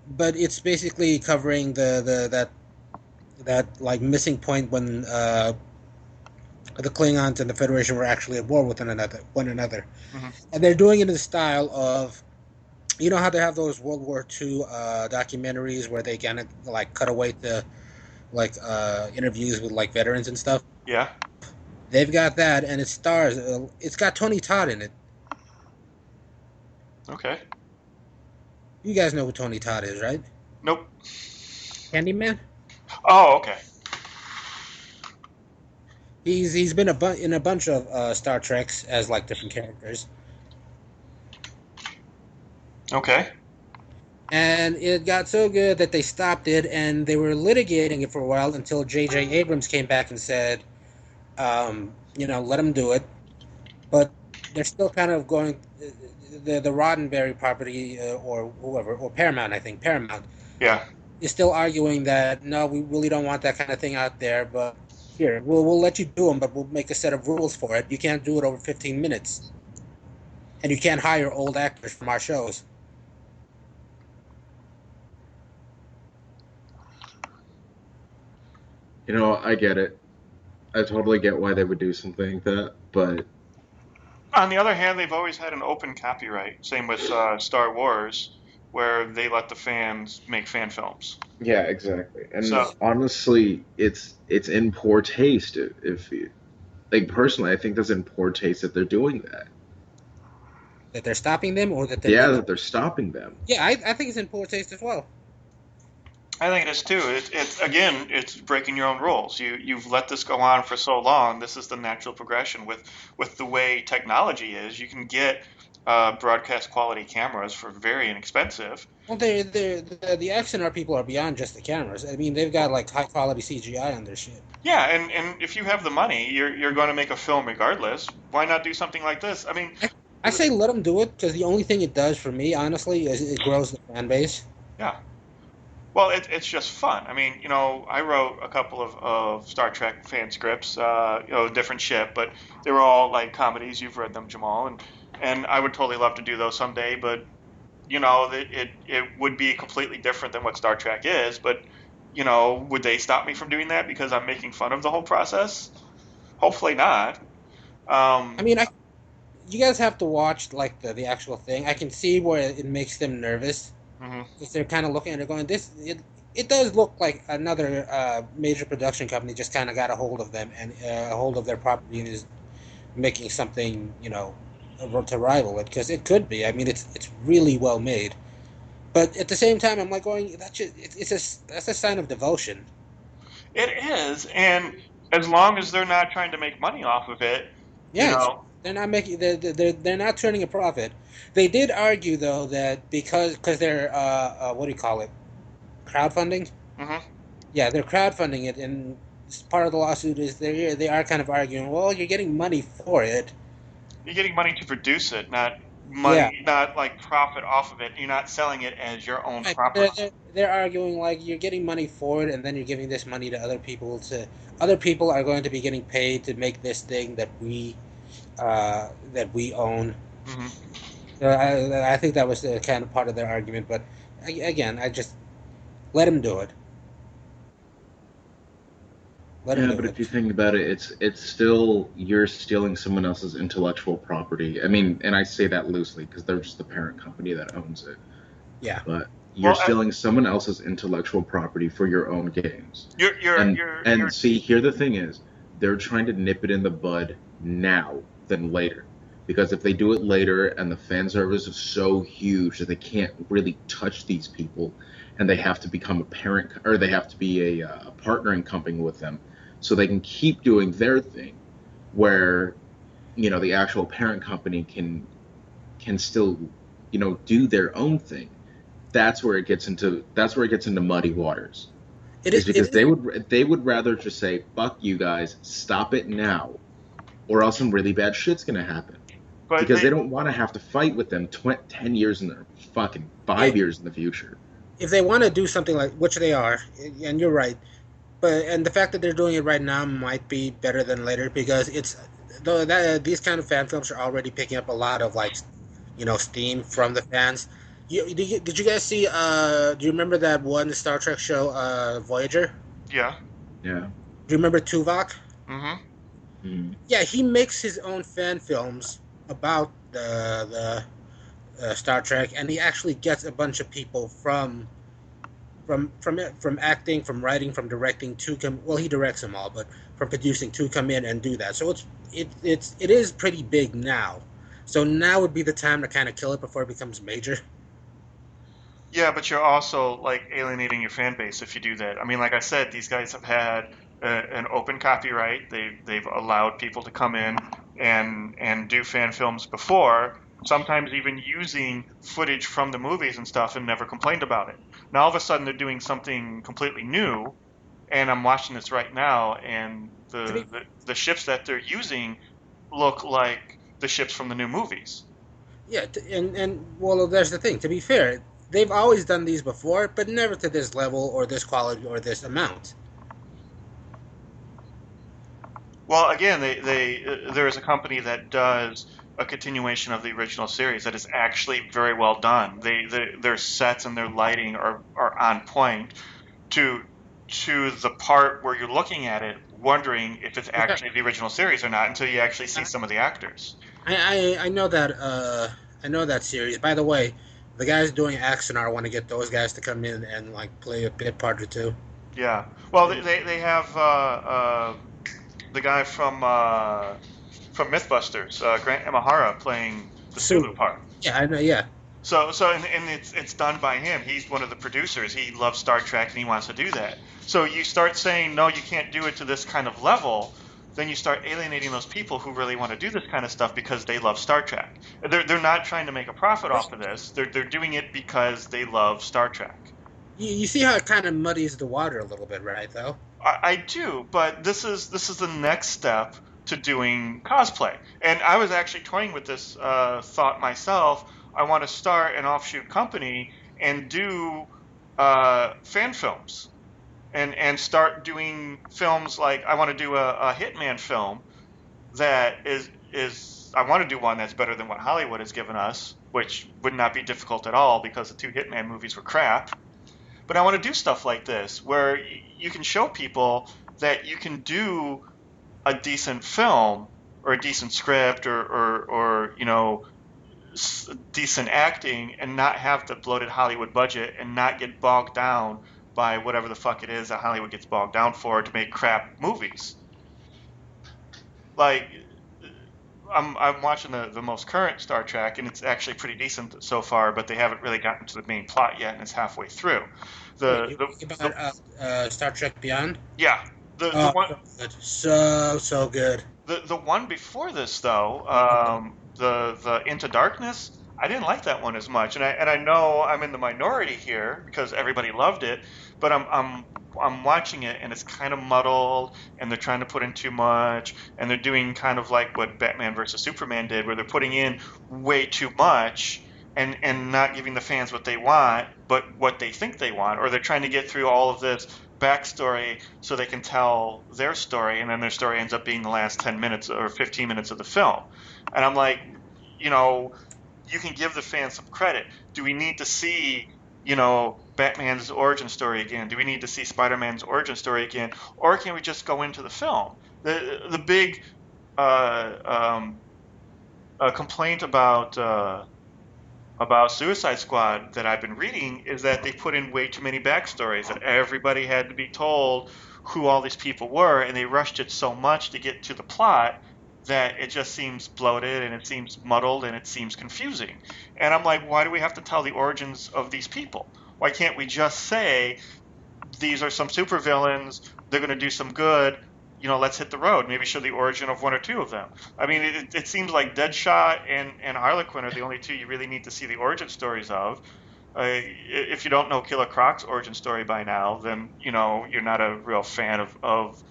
But it's basically covering the that like missing point when the Klingons and the Federation were actually at war with one another, Hmm. and they're doing it in the style of how they have those World War II documentaries where they kind of like cut away to like interviews with like veterans and stuff. Yeah. They've got that, and it stars. It's got Tony Todd in it. Okay. You guys know who Tony Todd is, right? Nope. Candyman. Oh, okay. He's been in a bunch of Star Treks as like different characters, Okay. and it got so good that they stopped it, and they were litigating it for a while until J.J. Abrams came back and said, let him do it, but they're still kind of going. The Roddenberry property or whoever or Paramount, I think Paramount Yeah. is still arguing that no, we really don't want that kind of thing out there. But here, we'll let you do them, but we'll make a set of rules for it. You can't do it over 15 minutes, and you can't hire old actors from our shows. I get it. I totally get why they would do something like that, but On the other hand, they've always had an open copyright. Same with Star Wars, where they let the fans make fan films. yeah, exactly. And So honestly, it's in poor taste if you, like personally, I think that's in poor taste that they're doing that. That they're stopping them, or that they're Yeah, doing. that they're stopping them. Yeah, I think it's in poor taste as well. I think it is too. It's again, it's breaking your own rules. You've let this go on for so long. This is the natural progression with the way technology is. You can get broadcast quality cameras for very inexpensive. Well, the X&R people are beyond just the cameras. I mean, they've got like high quality CGI on their shit. Yeah, and if you have the money, you're going to make a film regardless. Why not do something like this? I mean, I, I say let them do it because the only thing it does for me, honestly, is it grows the fan base. yeah. Well, it's just fun. I mean, I wrote a couple of Star Trek fan scripts, different shit, but they were all like comedies. You've read them, Jamal, and I would totally love to do those someday. But it would be completely different than what Star Trek is. But would they stop me from doing that because I'm making fun of the whole process? Hopefully not. I Um, mean, you guys have to watch like the actual thing. I can see where it makes them nervous mhm. because they're kind of looking at it going, it does look like another major production company just kind of got a hold of them and a hold of their property and is making something to rival it because it could be. I mean, it's really well made. But at the same time, I'm like going, that's a sign of devotion. It is, and as long as they're not trying to make money off of it, you Yes, know. they're not making they're not turning a profit. They did argue though that because they're what do you call it, crowdfunding? Hmm. Yeah, they're crowdfunding it, and part of the lawsuit is they are kind of arguing. Well, you're getting money for it. You're getting money to produce it, not Yeah, money, not like profit off of it. You're not selling it as your own right. property. They're arguing like you're getting money for it, and then you're giving this money to other people. Other people are going to be getting paid to make this thing that we own. Hmm. I think that was the kind of part of their argument. But again, I just let him do it. Let him Yeah, do but it. if you think about it, it's still you're stealing someone else's intellectual property. I mean, and I say that loosely because they're just the parent company that owns it. Yeah. But you're Well, stealing someone else's intellectual property for your own games. you're you're And you're and you're see, here the thing is, they're trying to nip it in the bud now than later. Because if they do it later and the fan service is so huge that they can't really touch these people and they have to become a parent or they have to be a partnering company with them so they can keep doing their thing where the actual parent company can still do their own thing. That's where it gets into muddy waters, is It because is. they would rather just say fuck you guys, stop it now, or else some really bad shit's gonna happen, but because they they don't want to have to fight with them 10 years in the fucking Yeah. 5 years in the future. If they want to do something like which they are, and you're right, and the fact that they're doing it right now might be better than later because it's though that these kind of fan films are already picking up a lot of like steam from the fans. Did you guys see? Do you remember that one Star Trek show, Voyager? yeah. Yeah. Do you remember Tuvok? Hmm. Mm. Yeah, he makes his own fan films about the Star Trek, and he actually gets a bunch of people from acting, from writing, from directing to come. Well, he directs them all, but from producing to come in and do that. So it is pretty big now. So now would be the time to kind of kill it before it becomes major. Yeah, but you're also like alienating your fan base if you do that. I mean, like I said, these guys have had an open copyright. They've allowed people to come in and do fan films before, sometimes even using footage from the movies and stuff, and never complained about it. Now all of a sudden they're doing something completely new, and I'm watching this right now, and To be the ships that they're using look like the ships from the new movies. Yeah, and well, there's the thing. To be fair, they've always done these before, but never to this level or this quality or this amount. Well, again, there is a company that does a continuation of the original series that is actually very well done. Their sets and their lighting are on point to the part where you're looking at it, wondering if it's Yeah, actually the original series or not, until you actually see some of the actors. I know that I know that series. By the way, the guys doing Axonar want to get those guys to come in and like play a bit part or two. Yeah. Well, they have the guy from MythBusters, Grant Imahara, playing the Sulu Sulu. part. Yeah, I know. Yeah, So, it's done by him. He's one of the producers. He loves Star Trek and he wants to do that. So you start saying no, you can't do it to this kind of level, then you start alienating those people who really want to do this kind of stuff because they love Star Trek. They're not trying to make a profit right. off of this. They're doing it because they love Star Trek. You see how it kind of muddies the water a little bit, right? Though. I do, but this is the next step to doing cosplay. And I was actually toying with this thought myself. I want to start an offshoot company and do fan films and start doing films like I want to do a Hitman film that is I want to do one that's better than what Hollywood has given us, which would not be difficult at all because the two Hitman movies were crap. But I want to do stuff like this where you can show people that you can do a decent film or a decent script or decent acting and not have the bloated Hollywood budget and not get bogged down by whatever the fuck it is that Hollywood gets bogged down for to make crap movies. Like I'm watching the most current Star Trek and it's actually pretty decent so far, but they haven't really gotten to the main plot yet and it's halfway through. Wait, The you the, talking the about Star Trek Beyond? Yeah, The one so good. So good. the one before this though, the Into Darkness, I didn't like that one as much, and I know I'm in the minority here because everybody loved it, but I'm watching it and it's kind of muddled, and they're trying to put in too much, and they're doing kind of like what Batman versus Superman did, where they're putting in way too much. And not giving the fans what they want, but what they think they want, or they're trying to get through all of this backstory so they can tell their story, and then their story ends up being the last 10 minutes or 15 minutes of the film. And I'm like, you know, you can give the fans some credit. Do we need to see, Batman's origin story again? Do we need to see Spider-Man's origin story again? Or can we just go into the film? The big complaint about Suicide Squad that I've been reading is that they put in way too many backstories, that everybody had to be told who all these people were, and they rushed it so much to get to the plot that it just seems bloated, and it seems muddled, and it seems confusing. And I'm like, why do we have to tell the origins of these people? Why can't we just say these are some supervillains, they're going to do some good, let's hit the road. Maybe show the origin of one or two of them. I mean, it seems like Deadshot and Harlequin are the only two you really need to see the origin stories of. If you don't know Killer Croc's origin story by now, then, you're not a real fan of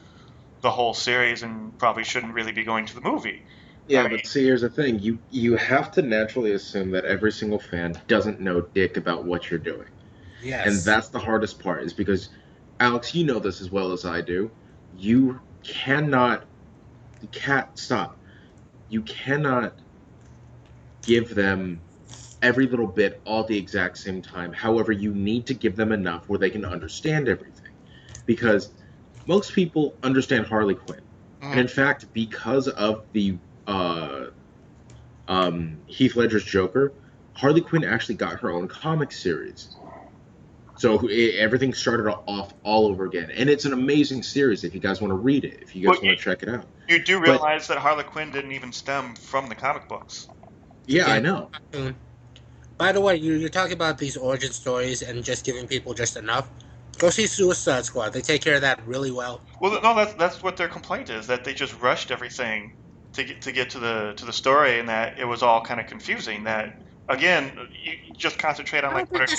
the whole series and probably shouldn't really be going to the movie. Yeah, but see, here's the thing. You have to naturally assume that every single fan doesn't know dick about what you're doing. Yes. And that's the hardest part, is because, Alex, you know this as well as I do. You cannot give them every little bit all at the exact same time. However, you need to give them enough where they can understand everything. Because most people understand Harley Quinn. And in fact, because of the Heath Ledger's Joker, Harley Quinn actually got her own comic series. So everything started off all over again. And it's an amazing series if you guys want to read it, if you guys want to check it out. You do realize that Harley Quinn didn't even stem from the comic books. Yeah, I know. By the way, you're talking about these origin stories and just giving people just enough. Go see Suicide Squad. They take care of that really well. Well, no, that's what their complaint is, that they just rushed everything to get to the story, and that it was all kind of confusing. That, again, you just concentrate on like one or two.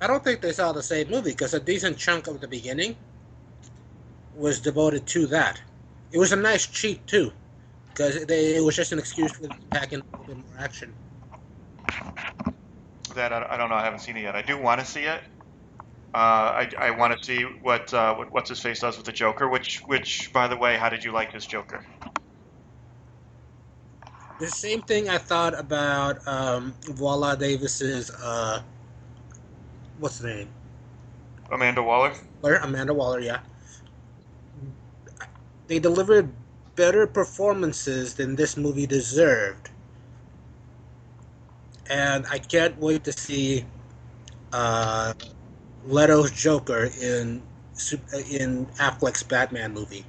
I don't think they saw the same movie, because a decent chunk of the beginning was devoted to that. It was a nice cheat too, because it was just an excuse for them to pack in a little bit more action. That I don't know. I haven't seen it yet. I do want to see it. I want to see what what's his face does with the Joker. Which by the way, how did you like his Joker? The same thing I thought about Viola Davis's what's the name? Amanda Waller. Amanda Waller, yeah. They delivered better performances than this movie deserved, and I can't wait to see Leto's Joker in Affleck's Batman movie.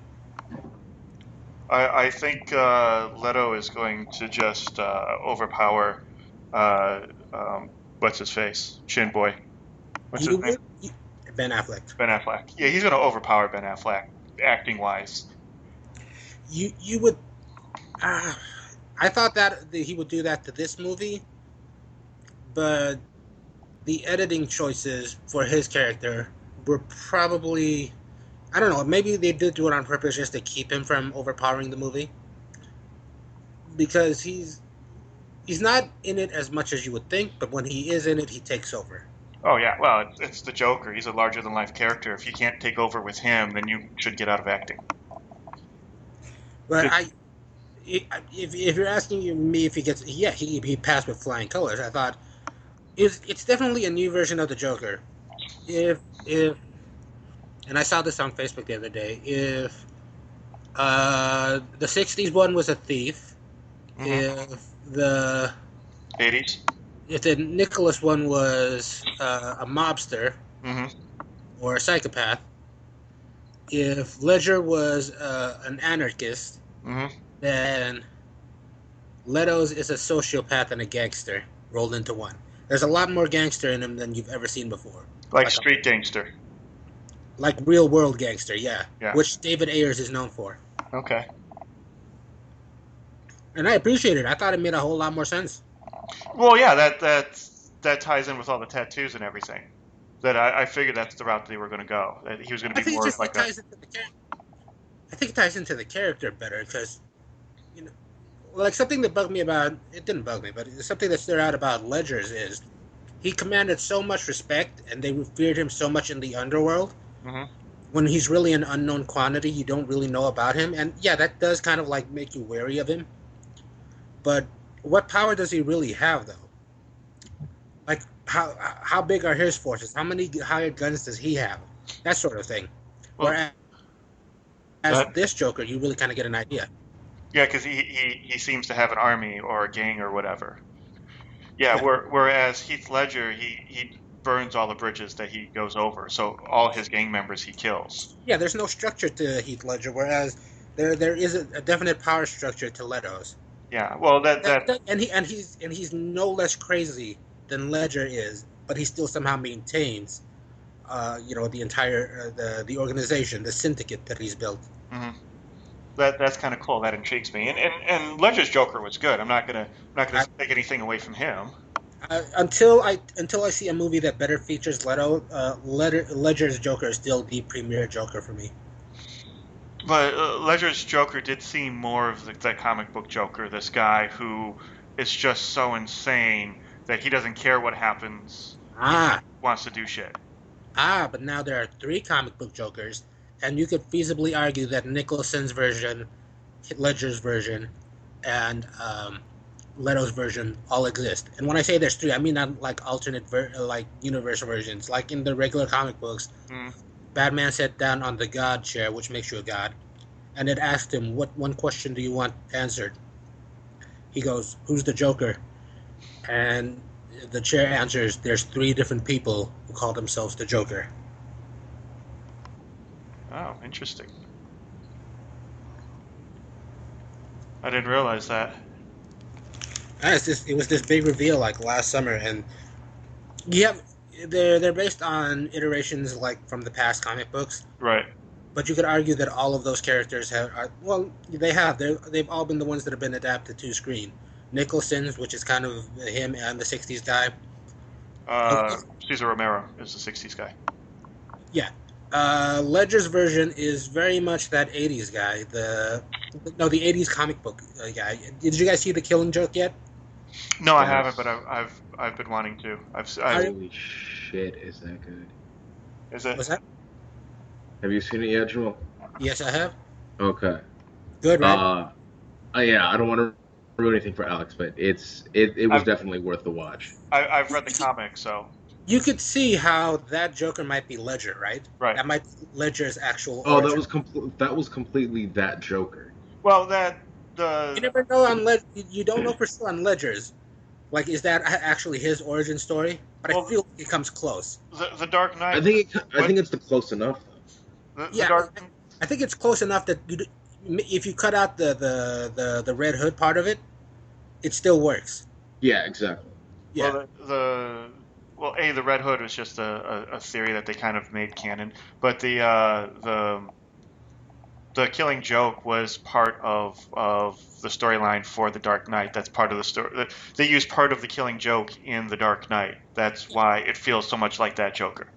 I think Leto is going to just overpower what's his face, Shin Boy. What's his name? Ben Affleck. Ben Affleck. Yeah, he's going to overpower Ben Affleck, acting wise. You would. I thought that he would do that to this movie, but the editing choices for his character were probably, I don't know, maybe they did do it on purpose just to keep him from overpowering the movie, because he's not in it as much as you would think, but when he is in it, he takes over. Oh yeah, well, it's the Joker. He's a larger than life character. If you can't take over with him, then you should get out of acting. But if you're asking me if he gets, yeah, he passed with flying colors. I thought it's definitely a new version of the Joker. If and I saw this on Facebook the other day. If the '60s one was a thief, if the '80s, if the Nicholas one was a mobster or a psychopath, if Ledger was an anarchist, then Leto's is a sociopath and a gangster rolled into one. There's a lot more gangster in him than you've ever seen before. Like street gangster. like real world gangster, yeah, Yeah. which David Ayers is known for. Okay. And I appreciate it. I thought it made a whole lot more sense. Well, yeah, that ties in with all the tattoos and everything. That I figured that's the route they were going to go. That he was going I to be think more of it like a. ties into the character. I think it ties into the character better because, you know, like something that bugged me about it didn't bug me, but something that stood out about Ledger's is he commanded so much respect and they feared him so much in the underworld. Hmm. When he's really an unknown quantity, you don't really know about him, and yeah, that does kind of like make you wary of him. But what power does he really have, though? Like, how big are his forces? How many hired guns does he have? That sort of thing. Well, Whereas that this Joker, you really kind of get an idea. yeah, because he seems to have an army or a gang or whatever. Yeah. Yeah, Whereas Heath Ledger, he burns all the bridges that he goes over. So all his gang members he kills. yeah. There's no structure to Heath Ledger, whereas there is a definite power structure to Leto's. Yeah. Well, And he's no less crazy than Ledger is, but he still somehow maintains, the entire the organization, the syndicate that he's built. mhm. That's kind of cool. That intrigues me. And Ledger's Joker was good. I'm not gonna I, take anything away from him. until I see a movie that better features Leto, Ledger's Joker is still the premier Joker for me. But Ledger's Joker did seem more of the comic book Joker. This guy who is just so insane that he doesn't care what happens. He just Ah, wants to do shit. but now there are three comic book Jokers, and you could feasibly argue that Nicholson's version, Ledger's version, and Leto's version all exist. And when I say there's three, I mean not like alternate like universe versions. Like in the regular comic books, Mm. Batman sat down on the God chair, which makes you a god, and it asked him, "What one question do you want answered?" He goes, "Who's the Joker?" And the chair answers, "There's three different people who call themselves the Joker." Oh, interesting. I didn't realize that. It was this big reveal like last summer, and you have they're based on iterations like from the past comic books. Right. But you could argue that all of those characters they've all been the ones that have been adapted to screen. Nicholson's, which is kind of him and the '60s guy. Cesar Romero is the '60s guy. Yeah. Ledger's version is very much that '80s guy. The '80s comic book guy. Did you guys see The Killing Joke yet? No, I Yes. haven't, but I've been wanting to. Holy shit, is that good? Is it? Was that? Have you seen it yet, Joel? Yes, I have. Okay. Good, right? Yeah, I don't want to ruin anything for Alex, but it was I've definitely worth the watch. I've read the comic, so You could see how that Joker might be Ledger, right? right. That might be Ledger's actual Oh, origin. that was completely that Joker. Well, You never know on You don't know for sure on Ledger's. Like, is that actually his origin story? But I well feel it comes close. the Dark Knight. I think it's the close enough though. The Yeah, Dark. I think it's close enough that if you cut out the Red Hood part of it, it still works. Yeah, exactly. Yeah. Well, the Red Hood was just a theory that they kind of made canon, but the Killing Joke was part of the storyline for the Dark Knight. That's part of the story. They used part of the Killing Joke in the Dark Knight. That's why it feels so much like that Joker.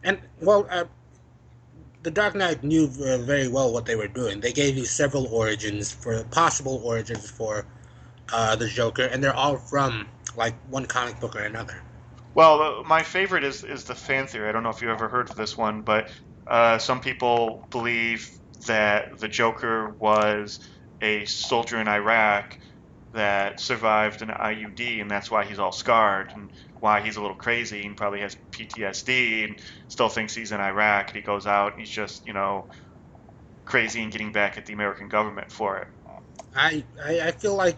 And the Dark Knight knew very well what they were doing. They gave you several possible origins for the Joker, and they're all from like one comic book or another. Well, my favorite is the fan theory. I don't know if you ever heard of this one, but some people believe that the Joker was a soldier in Iraq that survived an IUD, and that's why he's all scarred and why he's a little crazy and probably has PTSD and still thinks he's in Iraq. And he goes out and he's just, crazy and getting back at the American government for it. I feel like,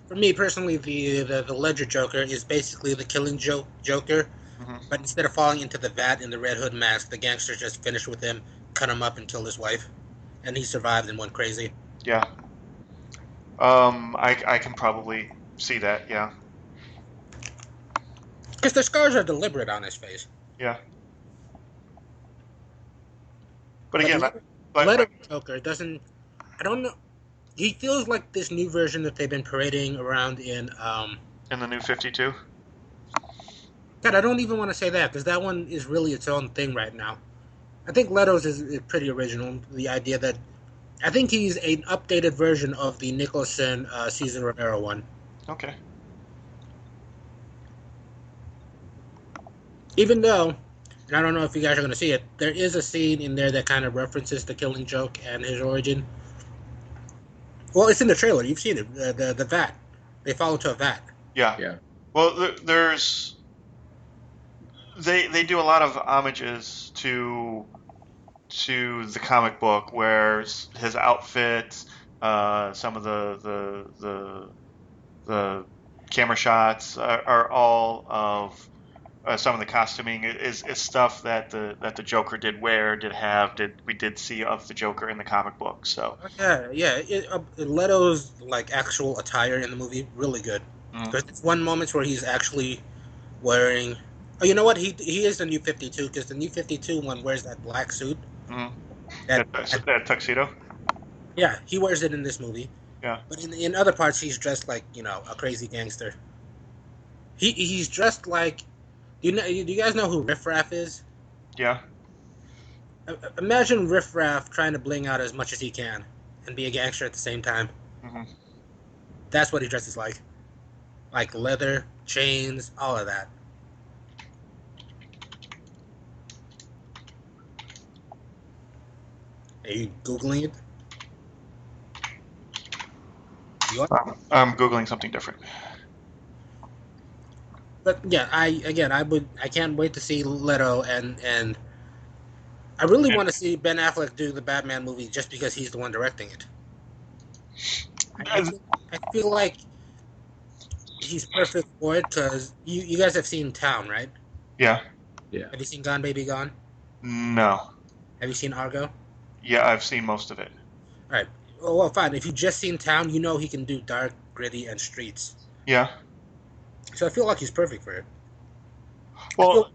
for me personally, the Ledger Joker is basically the Killing Joker, Hmm. but instead of falling into the vat in the Red Hood mask, the gangsters just finished with him, cut him up, and killed his wife, and he survived and went crazy. Yeah. I can probably see that. Yeah. Because the scars are deliberate on his face. Yeah. But again, Leto Joker doesn't. I don't know. He feels like this new version that they've been parading around in. in the New 52. God, I don't even want to say that because that one is really its own thing right now. I think Leto's is pretty original. The idea that I think he's an updated version of the Nicholson Cesar Romero one. Okay. Even though, and I don't know if you guys are going to see it, there is a scene in there that kind of references the Killing Joke and his origin. Well, it's in the trailer. You've seen it. The vat. They fall into a vat. Yeah. Yeah. Well, they do a lot of homages to the comic book, where his outfits, some of the camera shots are all of some of the costuming is stuff that the Joker did we did see of the Joker in the comic book. So Yeah. Leto's like actual attire in the movie really good. Because it's one moment where he's actually wearing. Oh, you know what? He is the New 52 because the New 52 one wears that black suit. That tuxedo. Yeah, he wears it in this movie. Yeah. But in other parts, he's dressed like a crazy gangster. He's dressed like. Do you guys know who Riff Raff is? Yeah. Imagine Riff Raff trying to bling out as much as he can and be a gangster at the same time. Mm-hmm. That's what he dresses like. Like leather, chains, all of that. Are you Googling it? I'm Googling something different. But yeah, I can't wait to see Leto and I really want to see Ben Affleck do the Batman movie just because he's the one directing it. I feel like he's perfect for it because you guys have seen Town, right? Yeah. Yeah. Have you seen Gone Baby Gone? No. Have you seen Argo? Yeah, I've seen most of it. All right. Well, fine. If you've just seen Town, you know he can do dark, gritty, and streets. Yeah. So I feel like he's perfect for it. Well,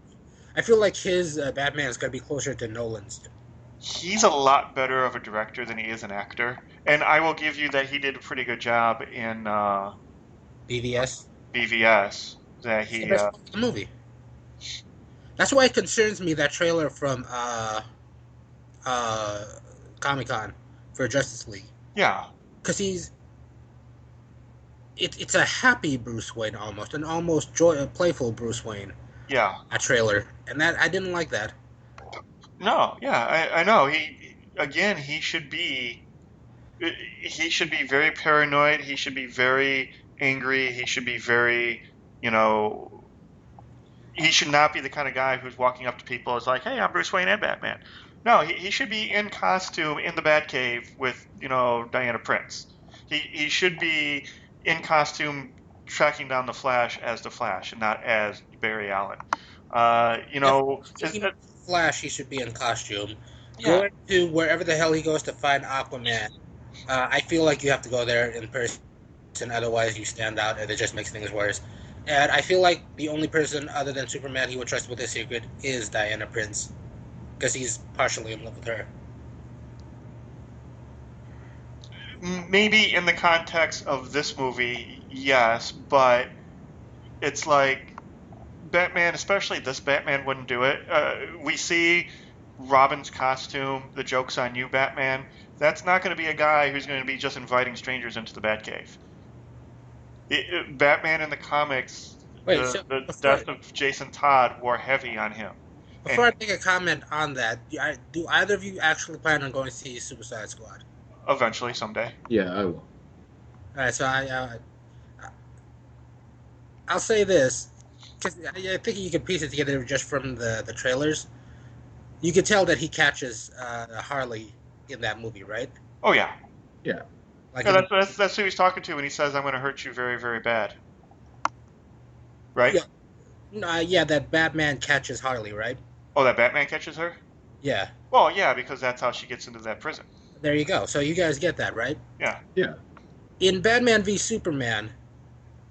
I feel like his Batman is going to be closer to Nolan's. He's a lot better of a director than he is an actor, and I will give you that he did a pretty good job in BVS. BVS. That he That's the movie. That's why it concerns me that trailer from Comic-Con for Justice League. Yeah. Because it's a happy Bruce Wayne almost, an almost playful Bruce Wayne. Yeah. A trailer, and that I didn't like that. No, yeah, I know. He should be very paranoid. He should be very angry. He should be very, he should not be the kind of guy who's walking up to people as like, hey, I'm Bruce Wayne and Batman. No, he should be in costume in the Batcave with, Diana Prince. He should be in costume tracking down the Flash as the Flash and not as Barry Allen. Flash, he should be in costume. Yeah. Going to wherever the hell he goes to find Aquaman, I feel like you have to go there in person, otherwise you stand out and it just makes things worse. And I feel like the only person other than Superman he would trust with his secret is Diana Prince, because he's partially in love with her. Maybe in the context of this movie, yes, but it's like Batman, especially this Batman, wouldn't do it. We see Robin's costume, the joke's on you, Batman. That's not going to be a guy who's going to be just inviting strangers into the Batcave. Batman in the comics, the death of Jason Todd wore heavy on him. Before I make a comment on that, do either of you actually plan on going to see Suicide Squad? Eventually, someday. Yeah, I will. All right, so I'll say this, because I think you can piece it together just from the trailers. You can tell that he catches Harley in that movie, right? Oh yeah. Yeah. Like that's who he's talking to when he says, "I'm going to hurt you very, very bad." Right? Yeah, that Batman catches Harley, right? Oh, that Batman catches her? Yeah. Well, yeah, because that's how she gets into that prison. There you go. So you guys get that, right? Yeah. Yeah. In Batman v Superman,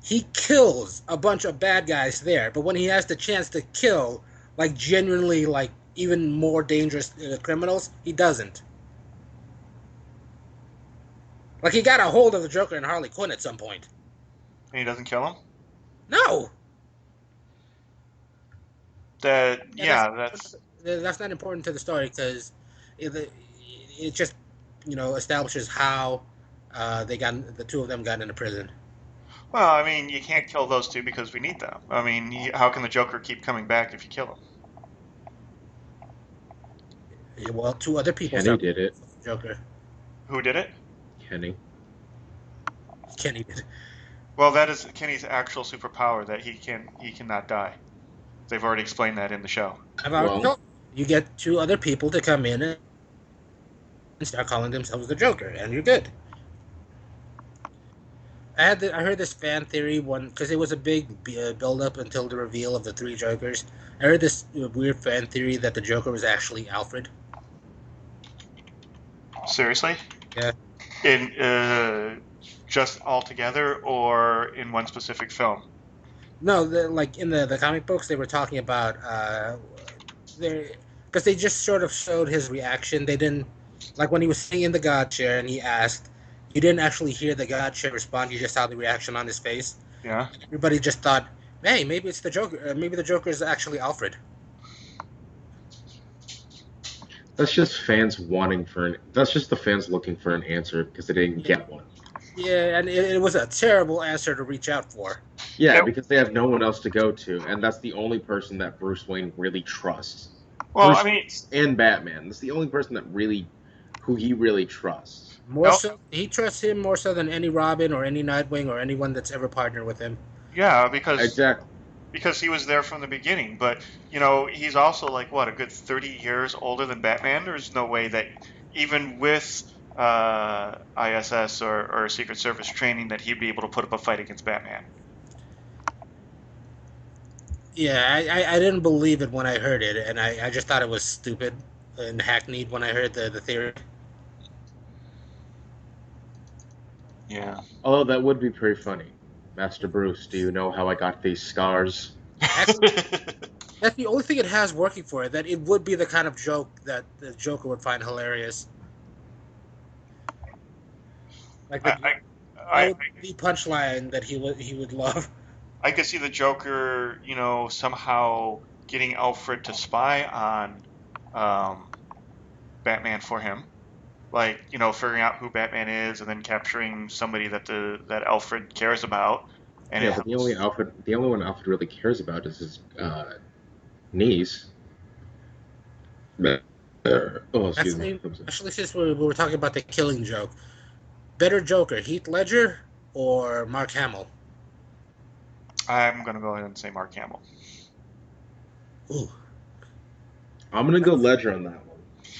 he kills a bunch of bad guys there, but when he has the chance to kill, like genuinely, like even more dangerous criminals, he doesn't. Like, he got a hold of the Joker and Harley Quinn at some point. And he doesn't kill him? No! That's That's not important to the story because it just, establishes how the two of them got into prison. well, I mean, you can't kill those two because we need them. I mean, how can the Joker keep coming back if you kill him? Well, two other people Kenny started did it. Joker. Who did it? Kenny. Kenny did. Well, that is Kenny's actual superpower, that he cannot die. They've already explained that in the show. I've already Well- told you. You get two other people to come in and start calling themselves the Joker, and you're good. I heard this fan theory because it was a big build up until the reveal of the three Jokers. I heard this weird fan theory that the Joker was actually Alfred. Seriously? Yeah. In just all together, or in one specific film? No, like in the comic books, they were talking about because they just sort of showed his reaction. They didn't, like when he was sitting in the God chair and he asked. You didn't actually hear the God chair respond. You just saw the reaction on his face. Yeah. Everybody just thought, hey, maybe it's the Joker. Maybe the Joker is actually Alfred. That's just that's just the fans looking for an answer because they didn't get one. Yeah, and it was a terrible answer to reach out for. Yeah, Yep. because they have no one else to go to, and that's the only person that Bruce Wayne really trusts. Well, Bruce I mean, and Batman. That's the only person who he really trusts. More so, he trusts him more so than any Robin or any Nightwing or anyone that's ever partnered with him. yeah, because Exactly. he was there from the beginning. But he's also like what, a good 30 years older than Batman. There's no way that even with ISS or Secret Service training that he'd be able to put up a fight against Batman. Yeah, I didn't believe it when I heard it, and I just thought it was stupid and hackneyed when I heard the theory. Yeah. Although that would be pretty funny. Master Bruce, do you know how I got these scars? That's the only thing it has working for it, that it would be the kind of joke that the Joker would find hilarious. Like the punchline that he would love. I could see the Joker, somehow getting Alfred to spy on Batman for him, like figuring out who Batman is, and then capturing somebody that Alfred cares about. And Yeah, but the only one Alfred really cares about is his niece. Excuse me. Actually, since we were talking about the Killing Joke, better Joker, Heath Ledger or Mark Hamill? I'm gonna go ahead and say Mark Hamill. Ooh. I'm gonna go Ledger on that one.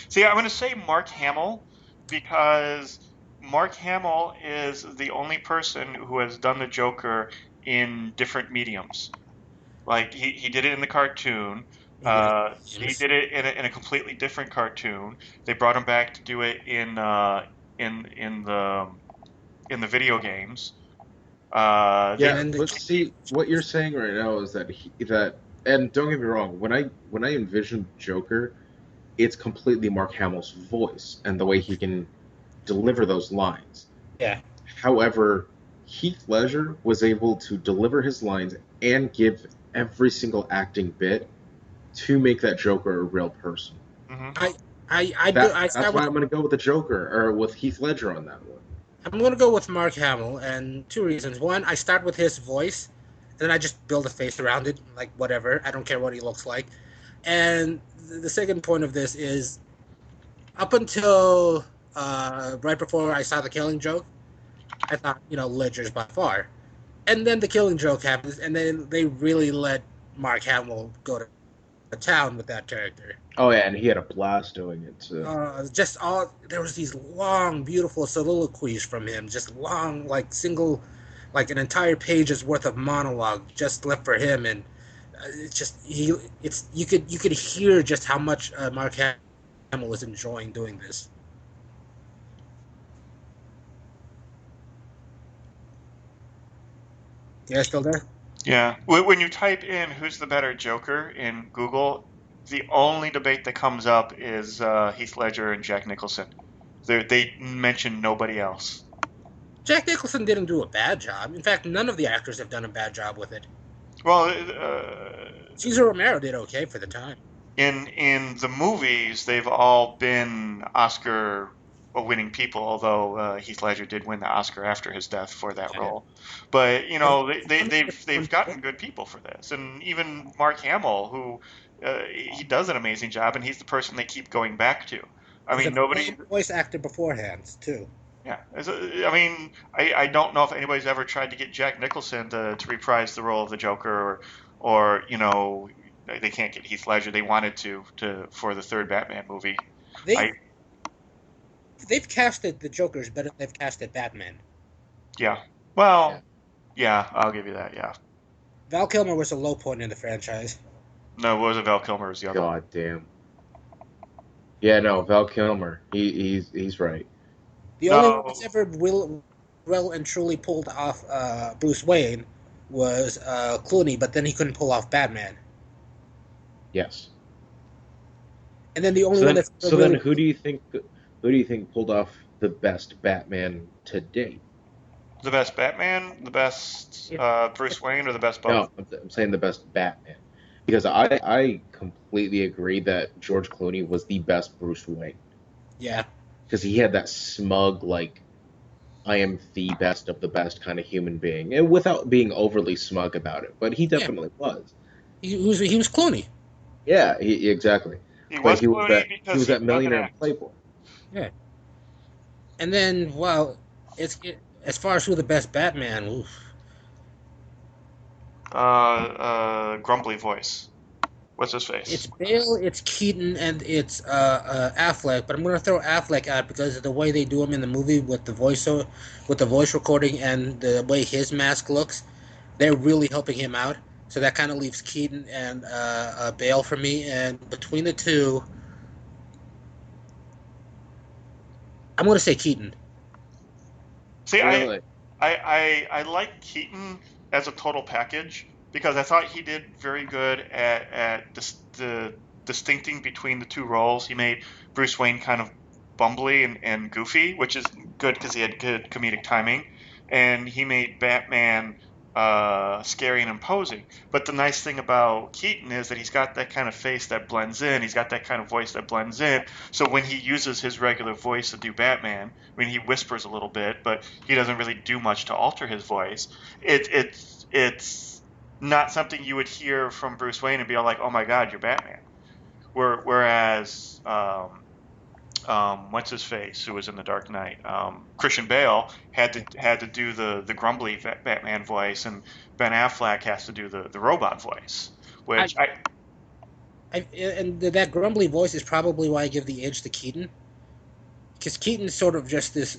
See, I'm gonna say Mark Hamill because Mark Hamill is the only person who has done the Joker in different mediums. Like he did it in the cartoon. He did it in a completely different cartoon. They brought him back to do it in the video games. But see, what you're saying right now is that and don't get me wrong, when I envision Joker, it's completely Mark Hamill's voice and the way he can deliver those lines. Yeah. However, Heath Ledger was able to deliver his lines and give every single acting bit to make that Joker a real person. Mm-hmm. That's why I'm going to go with the Joker, or with Heath Ledger on that one. I'm going to go with Mark Hamill, and two reasons. One, I start with his voice, and then I just build a face around it, like whatever. I don't care what he looks like. And the second point of this is, up until right before I saw The Killing Joke, I thought, Ledger's by far. And then The Killing Joke happens, and then they really let Mark Hamill go to town with that character. Oh yeah, and he had a blast doing it too. There was these long, beautiful soliloquies from him, just long, like an entire page's worth of monologue just left for him, and you could hear just how much Mark Hamill was enjoying doing this. You guys still there? Yeah. When you type in "who's the better Joker" in Google, The only debate that comes up is Heath Ledger and Jack Nicholson. They mention nobody else. Jack Nicholson didn't do a bad job. In fact, none of the actors have done a bad job with it. Well, Cesar Romero did okay for the time. in the movies, they've all been Oscar winning people, although Heath Ledger did win the Oscar after his death for that Yeah. role. But you But know, they've gotten good people for this, and even Mark Hamill, who he does an amazing job, and he's the person they keep going back to. I was a mean, nobody. great voice actor beforehand too. Yeah, I mean, I don't know if anybody's ever tried to get Jack Nicholson to reprise the role of the Joker, or you know, they can't get Heath Ledger. They wanted to for the third Batman movie. They I they've casted the Jokers better than they've casted Batman. Yeah. Yeah. Well, yeah, I'll give you that. Yeah. Val Kilmer was a low point in the franchise. No, it wasn't Val Kilmer. It was the other one. God damn. Yeah, no, Val Kilmer. He's right. The only one that's No, ever well and truly pulled off Bruce Wayne was Clooney, but then he couldn't pull off Batman. Yes. And then the only So one then, that's so then, really who do you think pulled off the best Batman to date? the best Batman, the best it, Bruce Wayne, or the best both? No, I'm saying the best Batman because I completely agree that George Clooney was the best Bruce Wayne yeah. because he had that smug like I am the best of the best kind of human being, and without being overly smug about it. But he Yeah, definitely was. he was Clooney. Yeah, exactly. He But was he was Clooney that he because was he that doesn't millionaire act. playboy. Yeah. And then, well, as far as who the best Batman, oof, Grumbly voice. What's his it's face? Bale, it's Keaton, and it's Affleck. But I'm gonna throw Affleck out because of the way they do him in the movie with with the voice recording and the way his mask looks. They're really helping him out. So that kind of leaves Keaton and Bale for me. And between the two, I'm gonna say Keaton. See, Really? I like Keaton as a total package because I thought he did very good at the distincting between the two roles. He made Bruce Wayne kind of bumbly and goofy, which is good because he had good comedic timing, and he made Batman scary and imposing. But the nice thing about Keaton is that he's got that kind of face that blends in. He's got that kind of voice that blends in. So when he uses his regular voice to do Batman, I mean, he whispers a little bit, but he doesn't really do much to alter his voice. It's not something you would hear from Bruce Wayne and be all like, "Oh my God, you're Batman." Whereas what's his face, who was in the Dark Knight, Christian Bale had to do the grumbly Batman voice, and Ben Affleck has to do the robot voice, I, which I and that grumbly voice is probably why I give the edge to Keaton, because Keaton's sort of just this.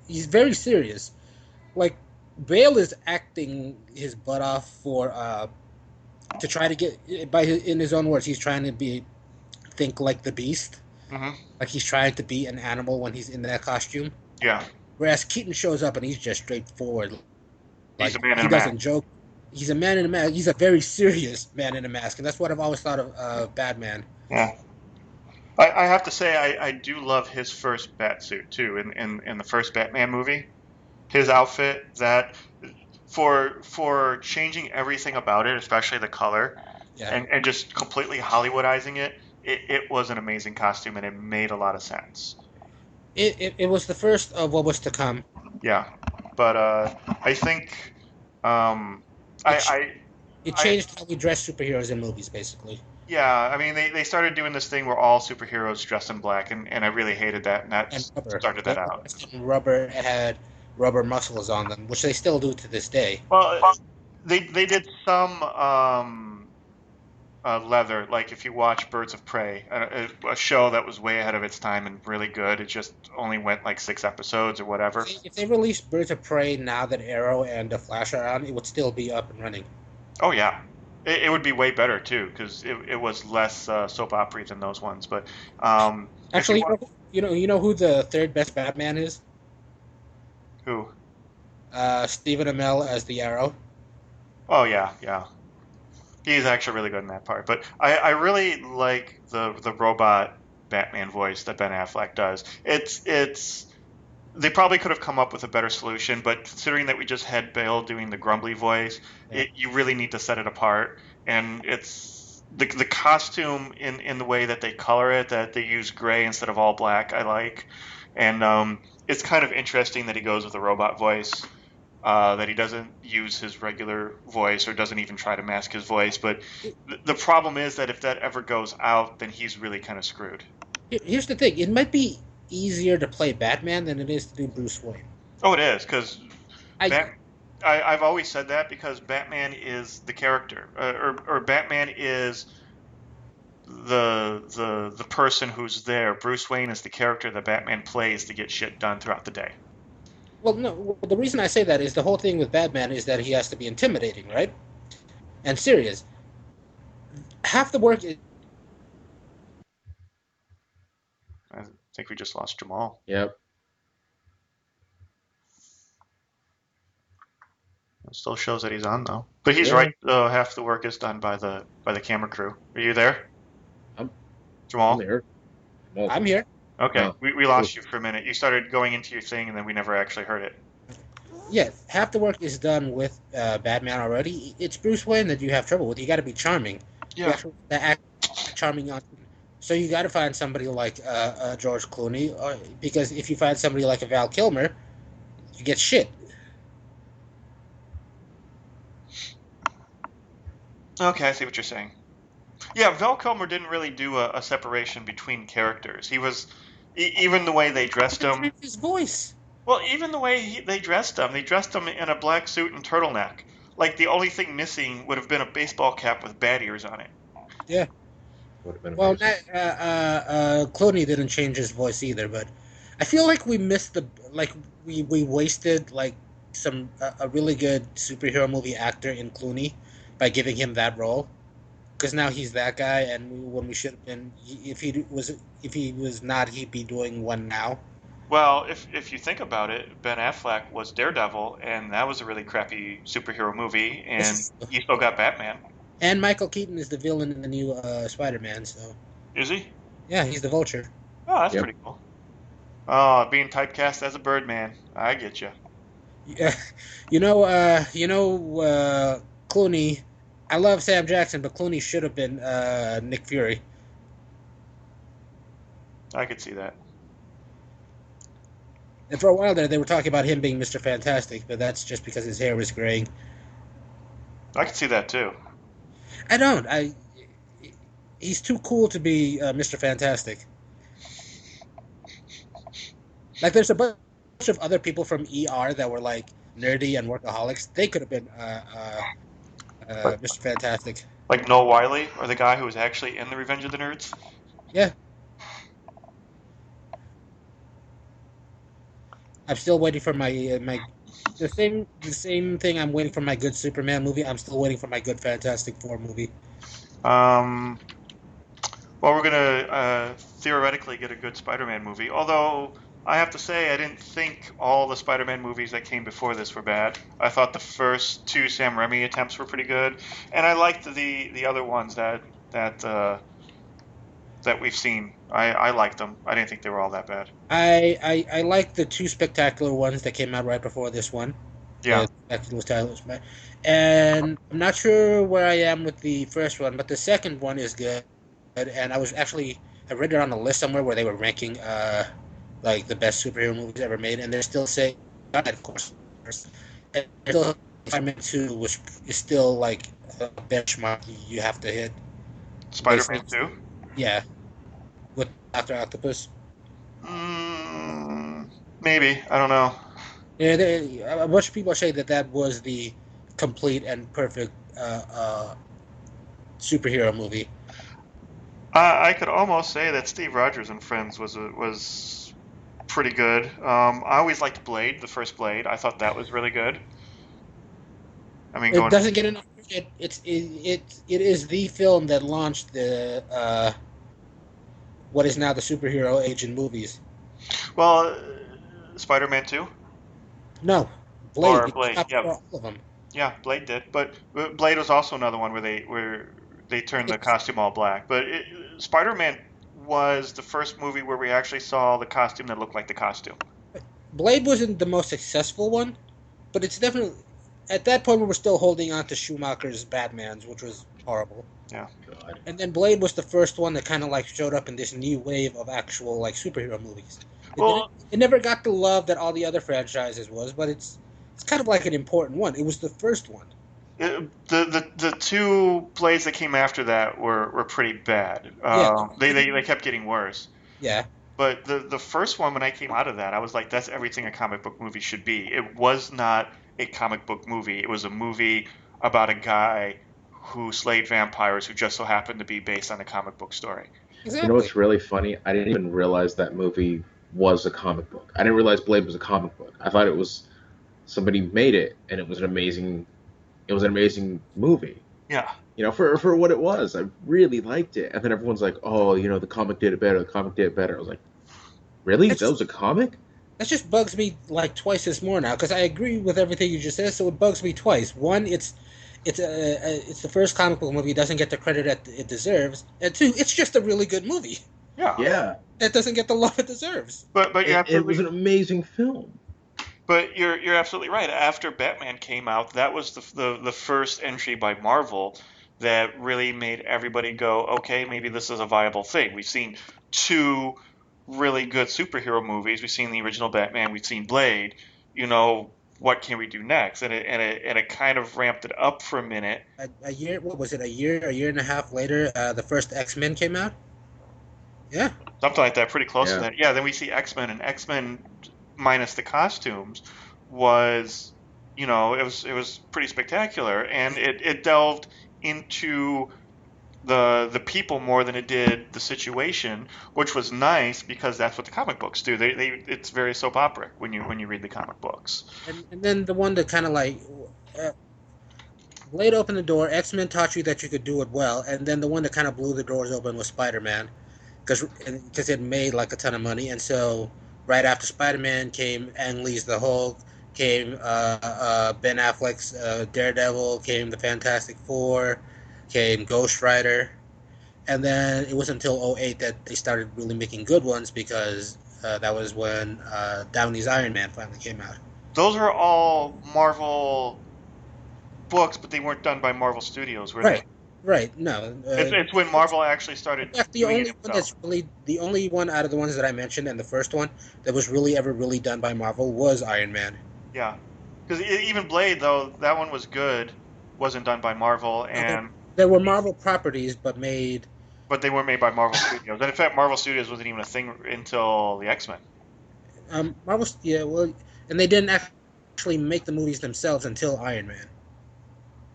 He's very serious. Like Bale is acting his butt off for to try to get in his own words. He's trying to think like the Beast, mhm, like he's trying to be an animal when he's in that costume. yeah, Whereas Keaton shows up and he's just straightforward. he's Like a man in he a mask. doesn't joke. He's a man in a mask. He's a very serious man in a mask, and that's what I've always thought of Batman. Yeah. I have to say I do love his first bat suit too in the first Batman movie. His outfit that for changing everything about it, especially the color, Yeah, and just completely Hollywoodizing it was an amazing costume and it made a lot of sense. it was the first of what was to come. Yeah, but I think um, It ch- I it I changed how we dress superheroes in movies, basically. yeah, I mean they started doing this thing where all superheroes dress in black, and I really hated that, and that And rubber. started that They out. dressed in rubber had rubber muscles on them, which they still do to this day. Well, they did some leather. Like if you watch Birds of Prey, a show that was way ahead of its time and really good. It just only went like 6 episodes or whatever. If they released Birds of Prey now that Arrow and the Flash are on, it would still be up and running. Oh yeah, it would be way better too because it was less soap opera than those ones. But if you Actually, want you know who the third best Batman is? who? Stephen Amell as the Arrow. Oh yeah, yeah. He's actually really good in that part. But I really like the robot Batman voice that Ben Affleck does. It's they probably could have come up with a better solution, but considering that we just had Bale doing the grumbly voice, Yeah. you really need to set it apart. And it's the costume in the way that they color it, that they use gray instead of all black. I like, and it's kind of interesting that he goes with a robot voice. That he doesn't use his regular voice or doesn't even try to mask his voice. But the problem is that if that ever goes out, then he's really kind of screwed. Here's the thing: it might be easier to play Batman than it is to do Bruce Wayne. Oh, it is because I Bat. I've always said that because Batman is the character, or Batman is the person who's there. Bruce Wayne is the character that Batman plays to get shit done throughout the day. Well, no. Well, the reason I say that is the whole thing with Batman is that he has to be intimidating, right? And serious. Half the work is I think we just lost Jamal. Yep. It still shows that he's on though. But he's Yeah. right. Half the work is done by the camera crew. Are you there, I'm Jamal? here. I'm here. Okay, Oh. we lost you for a minute. You started going into your thing, and then we never actually heard it. Yeah, half the work is done with Batman already. It's Bruce Wayne that you have trouble with. You got to be charming. You Yeah. actually act charming on. So you got to find somebody like George Clooney, because if you find somebody like a Val Kilmer, you get shit. Okay, I see what you're saying. Yeah, Val Kilmer didn't really do a separation between characters. He was even the way they dressed him. His voice. Well, even the way they dressed him in a black suit and turtleneck. Like the only thing missing would have been a baseball cap with bat ears on it. Yeah. Would have been Well, amazing. Clooney didn't change his voice either, but I feel like we missed we wasted like a really good superhero movie actor in Clooney by giving him that role, because now he's that guy, and when we should have been, if he was not, he'd be doing one now. Well, if you think about it, Ben Affleck was Daredevil, and that was a really crappy superhero movie, and you still got Batman. And Michael Keaton is the villain in the new Spider-Man, so Is he? yeah, he's the Vulture. Oh, that's Yep. pretty cool. Oh, being typecast as a Birdman. I get you. Yeah, Clooney. I love Sam Jackson, but Clooney should have been Nick Fury. I could see that. And for a while there, they were talking about him being Mr. Fantastic, but that's just because his hair was graying. I could see that too. I don't. He's too cool to be Mr. Fantastic. Like, there's a bunch of other people from ER that were like nerdy and workaholics. They could have been Mr. Fantastic. Like Noel Wiley, or the guy who was actually in the Revenge of the Nerds. Yeah. I'm still waiting for my the same thing. I'm waiting for my good Superman movie. I'm still waiting for my good Fantastic Four movie. Well, we're gonna theoretically get a good Spider-Man movie. Although I have to say, I didn't think all the Spider-Man movies that came before this were bad. I thought the first two Sam Raimi attempts were pretty good, and I liked the other ones that we've seen. I liked them. I didn't think they were all that bad. I like the two spectacular ones that came out right before this one. Yeah. And I'm not sure where I am with the first one, but the second one is good. And I read it on a list somewhere where they were ranking like the best superhero movies ever made, and they're still saying that, of course. And still, Spider-Man 2 is still like a benchmark you have to hit. Spider-Man 2? Yeah, with Doctor Octopus. Maybe. I don't know. Yeah, a bunch of people say that was the complete and perfect superhero movie. I could almost say that Steve Rogers and Friends was pretty good. I always liked Blade, the first Blade. I thought that was really good. I mean, It doesn't get enough credit. It is the film that launched the what is now the superhero age in movies. Well, Spider-Man 2? No, Blade. Or Blade, Stopped yeah. all of them. Yeah, Blade did, but Blade was also another one where they turned the costume all black. But Spider-Man was the first movie where we actually saw the costume that looked like the costume. Blade wasn't the most successful one, but it's definitely at that point we were still holding on to Schumacher's Batman's, which was horrible. Yeah. God. And then Blade was the first one that kind of like showed up in this new wave of actual like superhero movies. It didn't. Well, It never got the love that all the other franchises was, but it's kind of like an important one. It was the first one. the two plays that came after that were pretty bad. Yeah, They kept getting worse. yeah, But the first one, when I came out of that, I was like, that's everything a comic book movie should be. It was not a comic book movie. It was a movie about a guy who slayed vampires who just so happened to be based on a comic book story. You know exactly. what's really funny? I didn't even realize that movie was a comic book. I didn't realize Blade was a comic book. I thought it was somebody made it, and it was an amazing movie. Yeah. You know, for what it was, I really liked it. And then everyone's like, "Oh, you know, the comic did it better. The comic did it better." I was like, "Really? That's That was a comic?" that just bugs me like twice as more now because I agree with everything you just said. So it bugs me twice. One, it's the first comic book movie. It doesn't get the credit that it deserves. And two, it's just a really good movie Yeah. Yeah, that doesn't get the love it deserves. But you're it was absolutely an amazing film. But you're absolutely right. After Batman came out, that was the first entry by Marvel that really made everybody go, okay, maybe this is a viable thing. We've seen two really good superhero movies. We've seen the original Batman. We've seen Blade. You know, what can we do next? And it kind of ramped it up for a minute. A year, what was it? A year and a half later, the first X Men came out. Yeah, Something like that, pretty close to Yeah, that. Yeah, then we see X-Men, and X-Men minus the costumes was, it was pretty spectacular, and it delved into the people more than it did the situation, which was nice because that's what the comic books do. They it's very soap opera when you read the comic books. and then the one that kind of like uh, Blade opened the door. X Men taught you that you could do it well, and then the one that kind of blew the doors open was Spider Man, because it made like a ton of money, and so right after Spider Man came Ang Lee's The Hulk, came Ben Affleck's Daredevil, came the Fantastic Four, came Ghost Rider, and then it wasn't until '08 that they started really making good ones because that was when Downey's Iron Man finally came out. Those are all Marvel books, but they weren't done by Marvel Studios, were they? Right, right. No, It's when Marvel actually started in fact, doing it itself. the only one out of the ones that I mentioned and the first one that was really ever really done by Marvel was Iron Man. Yeah, because even Blade, though that one was good, wasn't done by Marvel, Uh, and there were Marvel properties, but made but they weren't made by Marvel Studios. And in fact, Marvel Studios wasn't even a thing until the X-Men. Marvel. Yeah, well, and they didn't actually make the movies themselves until Iron Man.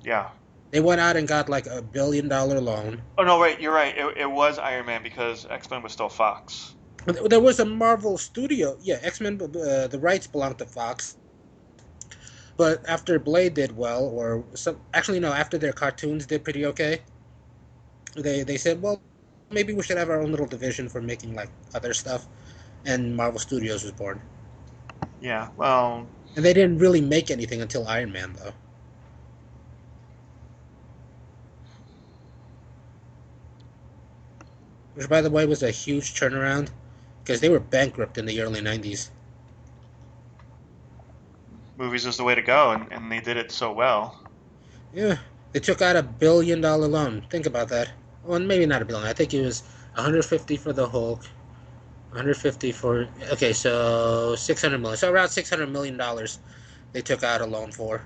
Yeah. They went out and got like $1 billion loan. Oh no, wait, you're right. It was Iron Man because X-Men was still Fox. There was a Marvel studio. Yeah, X Men. The rights belonged to Fox. But after Blade did well, or some, actually no, after their cartoons did pretty okay, they said, well, maybe we should have our own little division for making like other stuff, and Marvel Studios was born. Yeah. Well, And they didn't really make anything until Iron Man, though. Which, by the way, was a huge turnaround because they were bankrupt in the early '90s. movies is the way to go, and they did it so well. Yeah, they took out $1 billion loan. Think about that. Well, maybe not a billion. I think it was 150 for the Hulk, 150 for. Okay, so 600 million. So around $600 million they took out a loan for.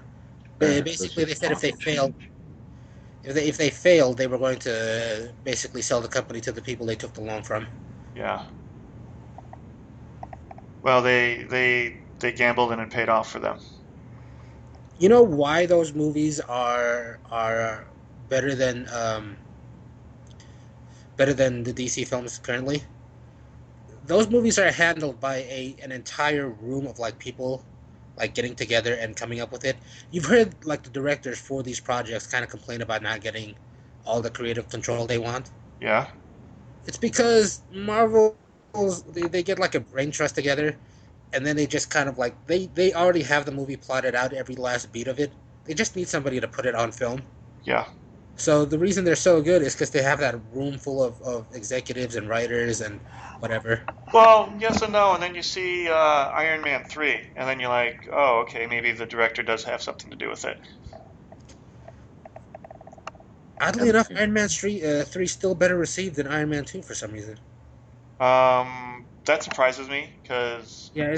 That's Basically, they just said if they pocket failed, change. if they failed, they were going to basically sell the company to the people they took the loan from. Yeah. Well, they gambled and it paid off for them. You know why those movies are better than better than the DC films currently? Those movies are handled by an entire room of like people like getting together and coming up with it. You've heard like the directors for these projects kind of complain about not getting all the creative control they want. Yeah. It's because Marvel they get like a brain trust together and then they just kind of like they already have the movie plotted out every last beat of it. They just need somebody to put it on film. Yeah. So the reason they're so good is because they have that room full of executives and writers and whatever. Well, yes and no, and then you see Iron Man 3, and then you're like, oh, okay, maybe the director does have something to do with it. Oddly enough, Iron Man 3 still better received than Iron Man 2 for some reason. That surprises me because Yeah,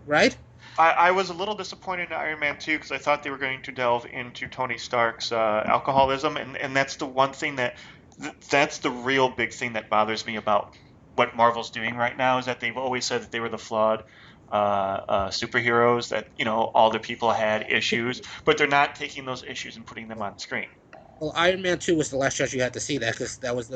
right? I was a little disappointed in Iron Man 2 because I thought they were going to delve into Tony Stark's alcoholism, and that's the one thing that's the real big thing that bothers me about what Marvel's doing right now is that they've always said that they were the flawed superheroes, that all the people had issues, but they're not taking those issues and putting them on screen. Well, Iron Man 2 was the last chance you had to see that because that was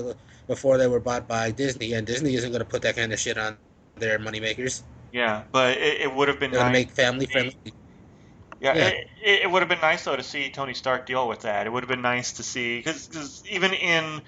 before they were bought by Disney, and Disney isn't going to put that kind of shit on their moneymakers. Yeah, but it would have been They're going to nice. make family friendly. Yeah, Yeah, it would have been nice though to see Tony Stark deal with that. It would have been nice to see because even in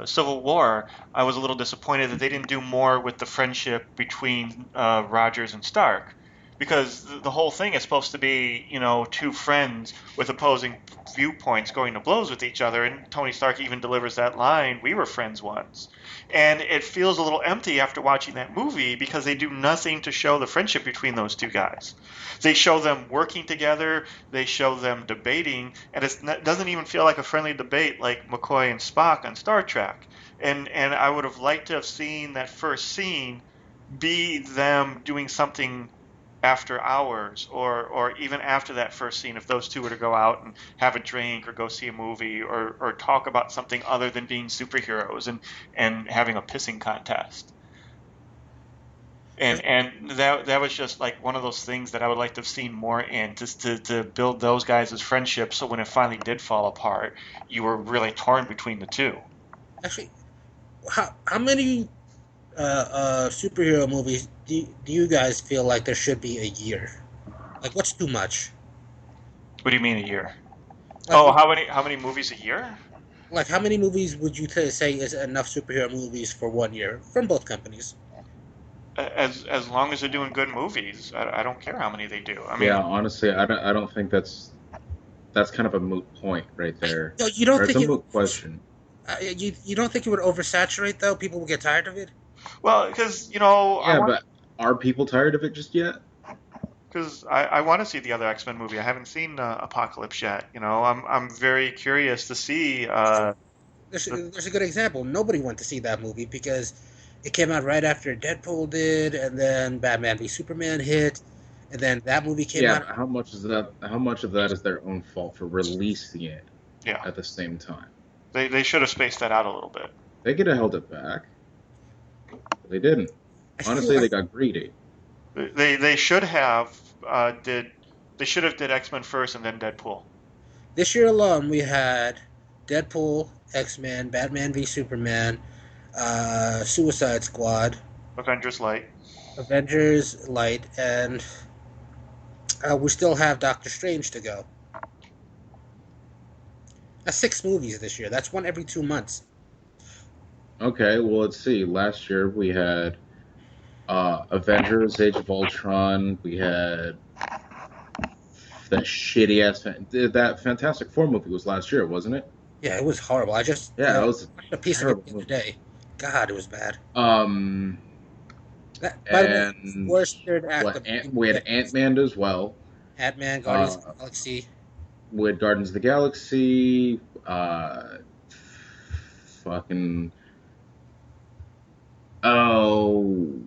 Civil War, I was a little disappointed that they didn't do more with the friendship between Rogers and Stark, because the whole thing is supposed to be two friends with opposing viewpoints going to blows with each other, and Tony Stark even delivers that line, "We were friends once." And it feels a little empty after watching that movie because they do nothing to show the friendship between those two guys. They show them working together, they show them debating, and it doesn't even feel like a friendly debate like McCoy and Spock on Star Trek. And I would have liked to have seen that first scene be them doing something after hours, or even after that first scene, if those two were to go out and have a drink or go see a movie, or talk about something other than being superheroes and having a pissing contest. And that was just like one of those things that I would like to have seen more in, just to build those guys as friendships, so when it finally did fall apart, you were really torn between the two. actually, how many superhero movies do you guys feel like there should be a year? Like, what's too much? What do you mean a year? Like, Oh, how many movies a year? like how many movies would you say is enough superhero movies for 1 year from both companies? As long as they're doing good movies, I don't care how many they do. I mean, Yeah, honestly, I don't think that's kind of a moot point right there. No, you don't Or it's think a it? moot question. You don't think it would oversaturate though? People would get tired of it. well, because Yeah, but are people tired of it just yet? I want to see the other X-Men movie. I haven't seen Apocalypse yet. I'm very curious to see. There's a good example. Nobody went to see that movie because it came out right after Deadpool did, and then Batman v Superman hit, and then that movie came Yeah, out. but how much is that? How much of that is their own fault for releasing it Yeah, at the same time? they should have spaced that out a little bit. They could have held it back. But they didn't. I feel Honestly, like they got greedy. They should have did X-Men first and then Deadpool. this year alone we had Deadpool, X Men, Batman v Superman, Suicide Squad, Avengers Light. Avengers Light, and we still have Doctor Strange to go. That's 6 movies this year. That's one every 2 months. Okay, well, let's see. Last year we had Avengers: Age of Ultron. We had that shitty ass. That Fantastic Four movie was last year, wasn't it? Yeah, it was horrible. I just Yeah, it was a watched a piece of it terrible the other movie. day. God, it was bad. Um, By the way, and worst third act what? of any We movie had I've ever Ant seen. Man as well. Ant-Man, Guardians of Uh, the Galaxy. we had Guardians of the Galaxy. Fucking. Oh,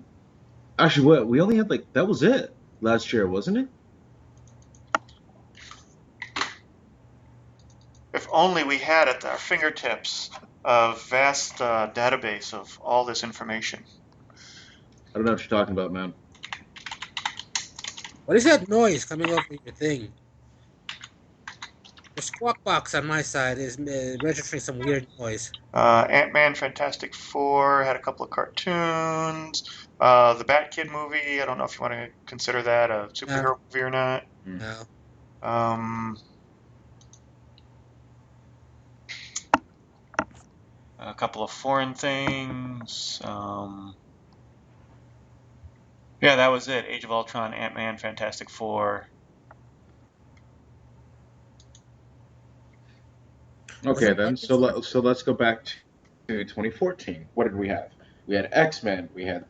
actually, what? We only had like that was it last year, wasn't it? If only we had at our fingertips a vast database of all this information. I don't know what you're talking about, man. What is that noise coming over your thing? The squawk box on my side is registering some weird noise. Ant-Man, Fantastic Four had a couple of cartoons. The Bat Kid movie. I don't know if you want to consider that a No, superhero movie or not. Hmm. no. Um, a couple of foreign things. Yeah, that was it. Age of Ultron, Ant-Man, Fantastic Four. Was Okay, it then. Avengers? So let's go back to 2014. What did we have? We had X-Men. We had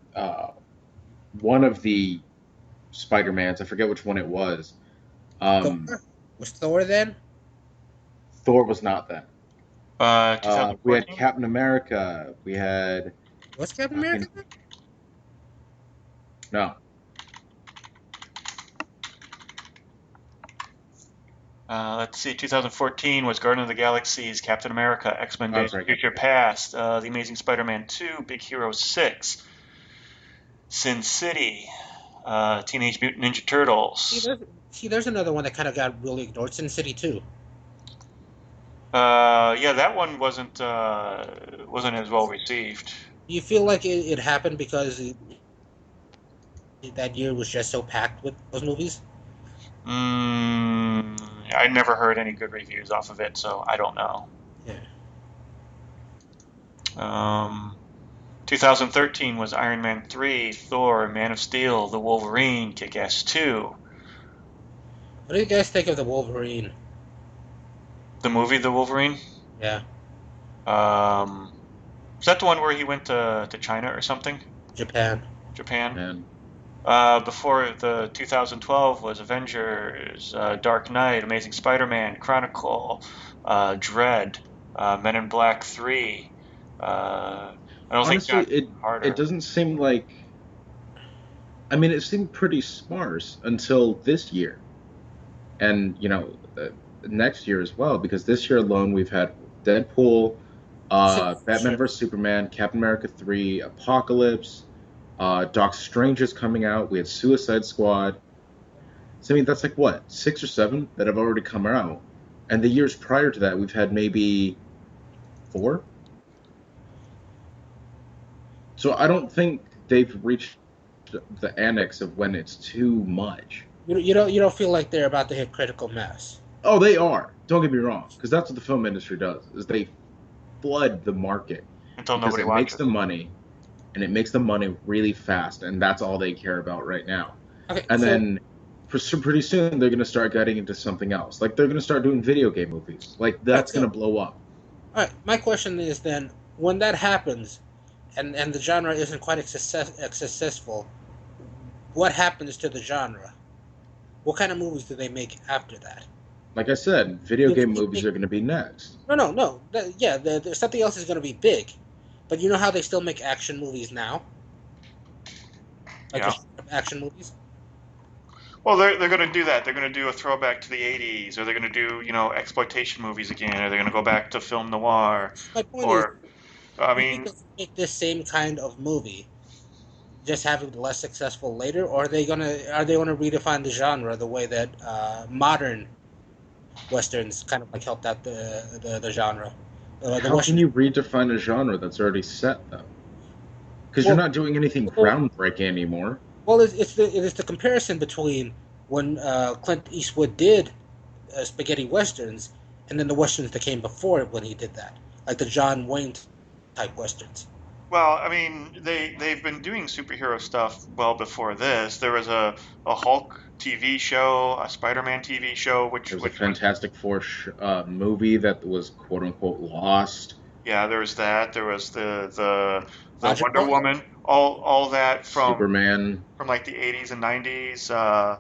one of the Spider-Mans. I forget which one it was. Thor? Um, Was Thor then? Thor was not that. We had 2014. Captain America. We had Was Captain America fucking then? no. Let's see. 2014 was Guardian of the Galaxy's Captain America, X-Men I'm Days of sorry, Future Captain America. Past, The Amazing Spider-Man 2, Big Hero 6, Sin City, Teenage Mutant Ninja See, Turtles. there's another one that kind of got really ignored. Sin City 2. Yeah, that one wasn't as well received. Do you feel like it happened because that year was just so packed with those movies? I never heard any good reviews off of it, so I don't know. Yeah. Um, 2013 was Iron Man 3, Thor, Man of Steel, The Wolverine, Kick-Ass 2. What do you guys think of the Wolverine? The movie The Wolverine. Yeah, Um, is that the one where he went to China or something? Japan. Japan? And Before the 2012 was Avengers, Dark Knight, Amazing Spider-Man, Chronicle, Dread, Men in Black 3. I don't think honestly, got it harder. doesn't seem like. I mean, it seemed pretty sparse until this year, and next year as well. Because this year alone, we've had Deadpool, So, Batman sure. vs Superman, Captain America 3, Apocalypse, Doctor Strange is coming out. We had Suicide Squad. So I mean, that's like what 6 or 7 that have already come out, and the years prior to that, we've had maybe 4. So I don't think they've reached the annex of when it's too much. You don't feel like they're about to hit critical mass. Oh, they are. Don't get me wrong, because that's what the film industry does: is they flood the market Until because nobody it makes watches. the money, and it makes the money really fast, and that's all they care about right now. Okay, And so then pretty soon they're going to start getting into something else. Like they're going to start doing video game movies. Like all right, that's so going to blow up. all right. My question is then, when that happens, and the genre isn't quite as successful, what happens to the genre? What kind of movies do they make after that? Like I said, video Do they game keep movies making? are going to be next. No, no, no. Yeah, something else is going to be big, but you know how they still make action movies now, like Yeah. just action movies. Well, they're going to do that. They're going to do a throwback to the 80s, or they're going to do, exploitation movies again, or they're going to go back to film noir, My point is, or, I do you think mean, they can make this same kind of movie, just have it less successful later, or are they gonna redefine the genre the way that modern westerns kind of like helped out the genre, the How can western. you redefine a genre that's already set though? Because you're Well, not doing anything well, groundbreaking anymore. well, it is the comparison between when Clint Eastwood did spaghetti westerns, and then the westerns that came before it when he did that, like the John Wayne type westerns. well, I mean, they've been doing superhero stuff well before this. There was a Hulk TV show, a Spider-Man TV show, There was a which was, Fantastic Four movie that was quote unquote lost. yeah, there was that. There was the Logic Wonder Boys. Woman, all that Superman. from like the 80s and 90s.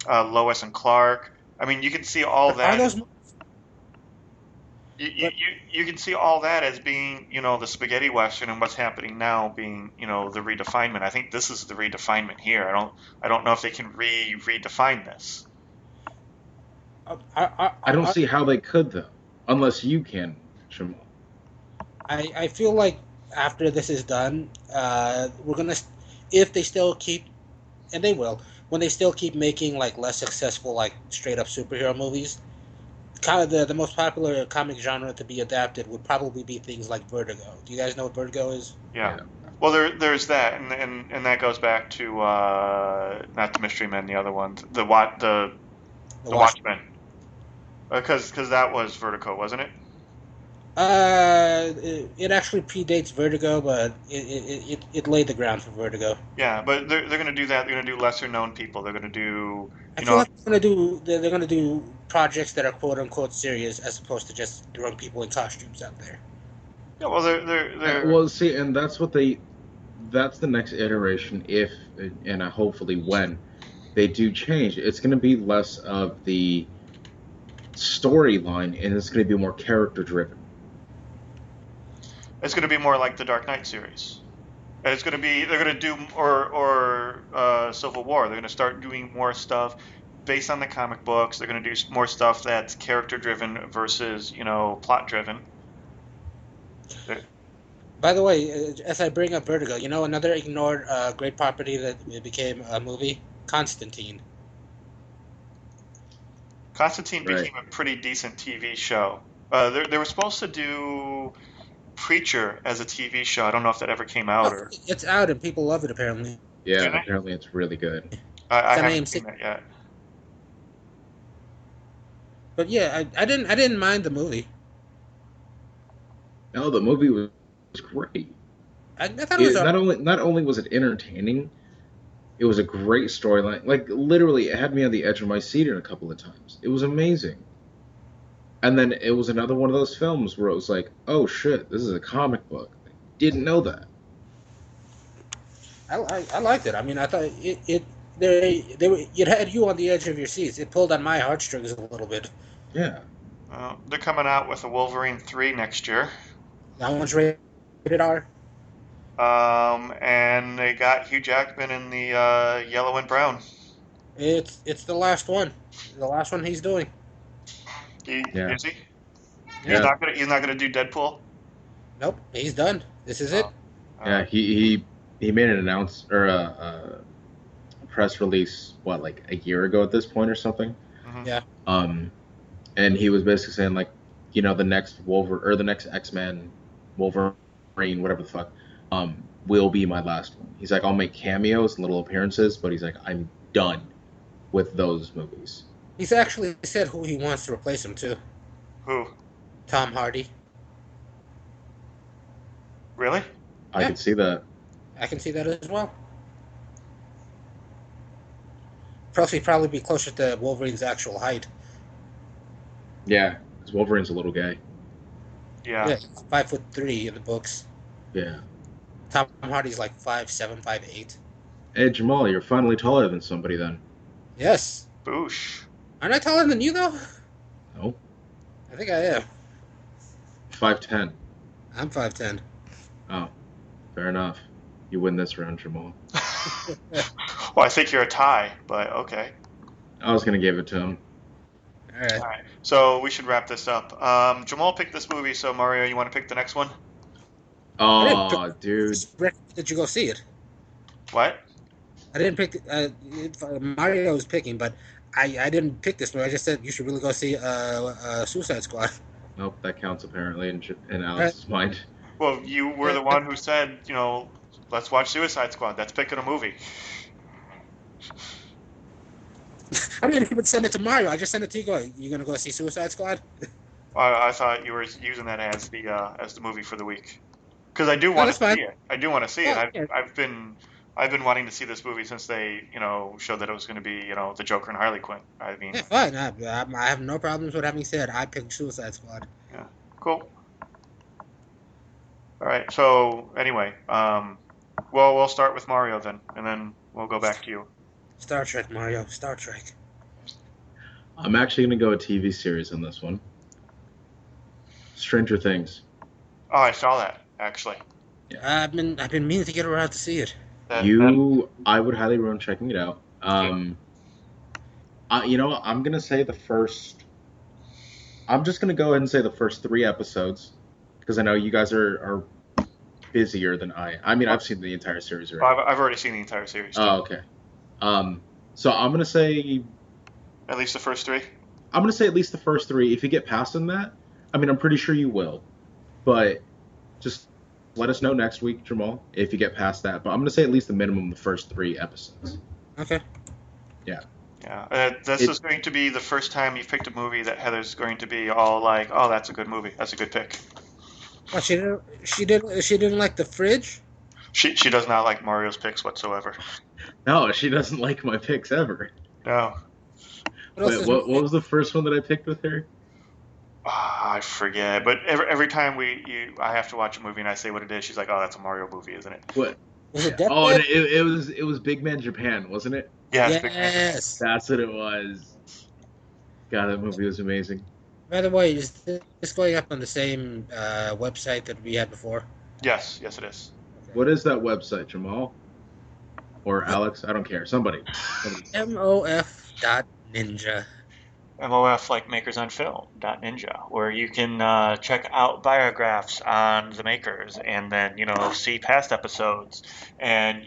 Lois and Clark. I mean, you can see all But are that. those? You, you, But you you can see all that as being, the spaghetti western, and what's happening now being, the redefinement. I think this is the redefinement here. I don't know if they can redefine this. I don't see how they could though, unless you can, Jamal. I feel like after this is done, we're gonna, if they still keep, and they will, when they still keep making like less successful like straight up superhero movies, kind of the most popular comic genre to be adapted would probably be things like Vertigo. Do you guys know what Vertigo is? Yeah. Yeah. Well, there's that, and that goes back to not the Mystery Men, the other ones, The the Watch. Watchmen, because that was Vertigo, wasn't it? It actually predates Vertigo, but it laid the ground for Vertigo. Yeah, but they're going to do that. They're going to do lesser known people. They're going to do, I you feel know, like they're gonna do projects that are quote unquote serious as opposed to just throwing people in costumes out there. yeah, well, they're Well, see, and that's the next iteration if, and hopefully when they do change, it's going to be less of the storyline and it's going to be more character driven. it's going to be more like the Dark Knight series. And it's going to be they're going to do Civil War. They're going to start doing more stuff based on the comic books. They're going to do more stuff that's character driven versus plot driven. By the way, as I bring up Vertigo, another ignored great property that it became a movie, Constantine. Constantine Right. became a pretty decent TV show. They were supposed to do Preacher as a TV show. I don't know if that ever came out No, or it's out and people love it apparently. Yeah, do they? apparently it's really good. I It's on haven't AMC. seen that yet. But yeah, I didn't mind the movie. No, the movie was great. I thought it was Not only was it entertaining, it was a great storyline. Like literally, it had me on the edge of my seat in a couple of times. It was amazing. And then it was another one of those films where it was like, oh shit, this is a comic book. I didn't know that. I liked it. I mean, I thought it had you on the edge of your seats. It pulled on my heartstrings a little bit. Yeah. They're coming out with a Wolverine 3 next year. That one's rated R. And they got Hugh Jackman in the yellow and brown. It's the last one. The last one he's doing. Yeah. Is he? Yeah. He's not gonna do Deadpool. Nope, he's done. This is it. Yeah, he made an a press release like a year ago at this point or something. Mhm. Yeah. And he was basically saying like, the next Wolverine or the next X-Men Wolverine, whatever the fuck, will be my last one. He's like, I'll make cameos and little appearances, but he's like, I'm done with those movies. He's actually said who he wants to replace him to. Who? Tom Hardy. Really? I Yeah. could see that. I can see that as well. Plus, he'd probably be closer to Wolverine's actual height. Yeah, because Wolverine's a little guy. Yeah. Yeah, he's 5'3" in the books. Yeah. Tom Hardy's like 5'7", 5'8". Hey, Jamal, you're finally taller than somebody then. Yes. Boosh. Aren't I taller than you though? No. I think I am. 5'10". I'm 5'10". Oh, fair enough. You win this round, Jamal. Well, I think you're a tie, but okay. I was going to give it to him. All right. All right. So we should wrap this up. Jamal picked this movie, so Mario, you want to pick the next one? Oh, dude. Did you go see it? What? I didn't pick. Mario was picking, but I didn't pick this movie. I just said you should really go see Suicide Squad. Nope, that counts apparently in Alex's mind. Well, you were the one who said, let's watch Suicide Squad. That's picking a movie. I didn't even send it to Mario. I just sent it to you. You gonna go see Suicide Squad? I thought you were using that as the movie for the week. Because I do want to that's see fine. it. I do want to see it. Yeah. I've been wanting to see this movie since they showed that it was going to be the Joker and Harley Quinn. I mean, Yeah, fine. I have no problems with having said I picked Suicide Squad. cool. All right. So anyway, we'll start with Mario then, and then we'll go back to you. Star Trek, Mario. Star Trek. I'm actually going to go a TV series on this one. Stranger Things. Oh, I saw that actually. I've been meaning to get around to see it. I would highly recommend checking it out. I'm gonna say I'm just gonna go ahead and say the first 3 episodes because I know you guys are busier than I. I mean, I've seen the entire series already. I've already seen the entire series. Too. Oh, okay. So I'm gonna say at least the first 3. I'm gonna say at least the first 3. If you get past that, I mean, I'm pretty sure you will, but just let us know next week, Jamal, if you get past that. But I'm going to say at least the minimum the first 3 episodes. Okay. Yeah. Yeah. This is going to be the first time you've picked a movie that Heather's going to be all like, oh, that's a good movie. That's a good pick. What she didn't like the fridge? She does not like Mario's picks whatsoever. No, she doesn't like my picks ever. No. What else Wait, is what was the first one that I picked with her? I forget. But every time I have to watch a movie and I say what it is, she's like, "Oh, that's a Mario movie, isn't it?" What? was it Oh, and Deathbed? it was Big Man Japan, wasn't it? Yes, Big Man Japan. Yes. That's what it was. God, that movie was amazing. By the way, is this going up on the same website that we had before? Yes, yes, it is. What is that website, Jamal or Alex? I don't care. Somebody. MOF.ninja. MOF like Makers on Film .ninja, where you can check out biographs on the makers, and then see past episodes, and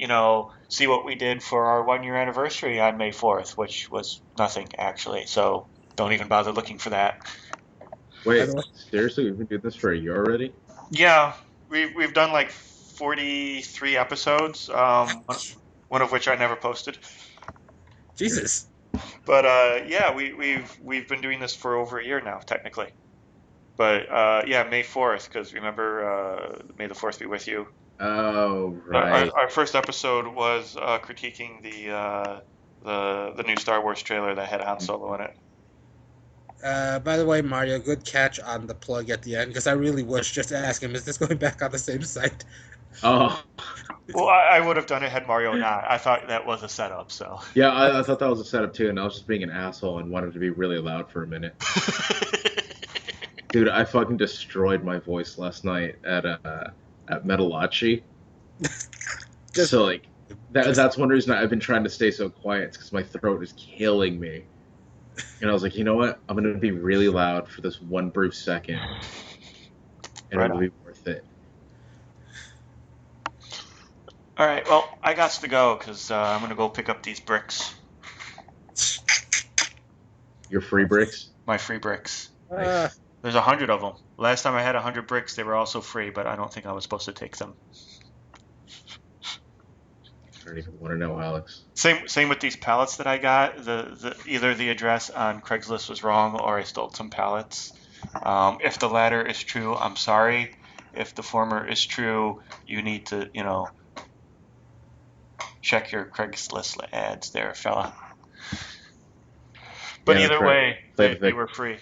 see what we did for our 1 year anniversary on May 4th, which was nothing actually. So don't even bother looking for that. By the Wait, way, seriously, we've been doing this for a year already? Yeah, we've done like 43 episodes, one of which I never posted. Jesus. But yeah, we've been doing this for over a year now, technically. But yeah, May 4th, because remember, May the 4th be with you. Oh, Our, right. our first episode was critiquing the new Star Wars trailer that had Han Solo in it. By the way, Mario, good catch on the plug at the end, because I really wish just to ask him, is this going back on the same site? Oh, Well, I would have done it had Mario not. I thought that was a setup, so. yeah, I thought that was a setup too, and I was just being an asshole and wanted to be really loud for a minute. Dude, I fucking destroyed my voice last night at Metalachi. Just, So like that's one reason I've been trying to stay so quiet, because my throat is killing me. And I was like, you know what? I'm gonna be really loud for this one brief second, and Right it'll on. be worth it. All right, well, I got to go because I'm gonna go pick up these bricks, Your free bricks? my free bricks. Nice. There's 100 of them. Last time I had 100 bricks, they were also free, but I don't think I was supposed to take them. I don't even want to know, Alex. Same with these pallets that I got. Either the address on Craigslist was wrong or I stole some pallets. If the latter is true, I'm sorry. If the former is true, you need to, check your Craigslist ads there, fella. But Yeah, that's either right. way, Play the they victim. were free.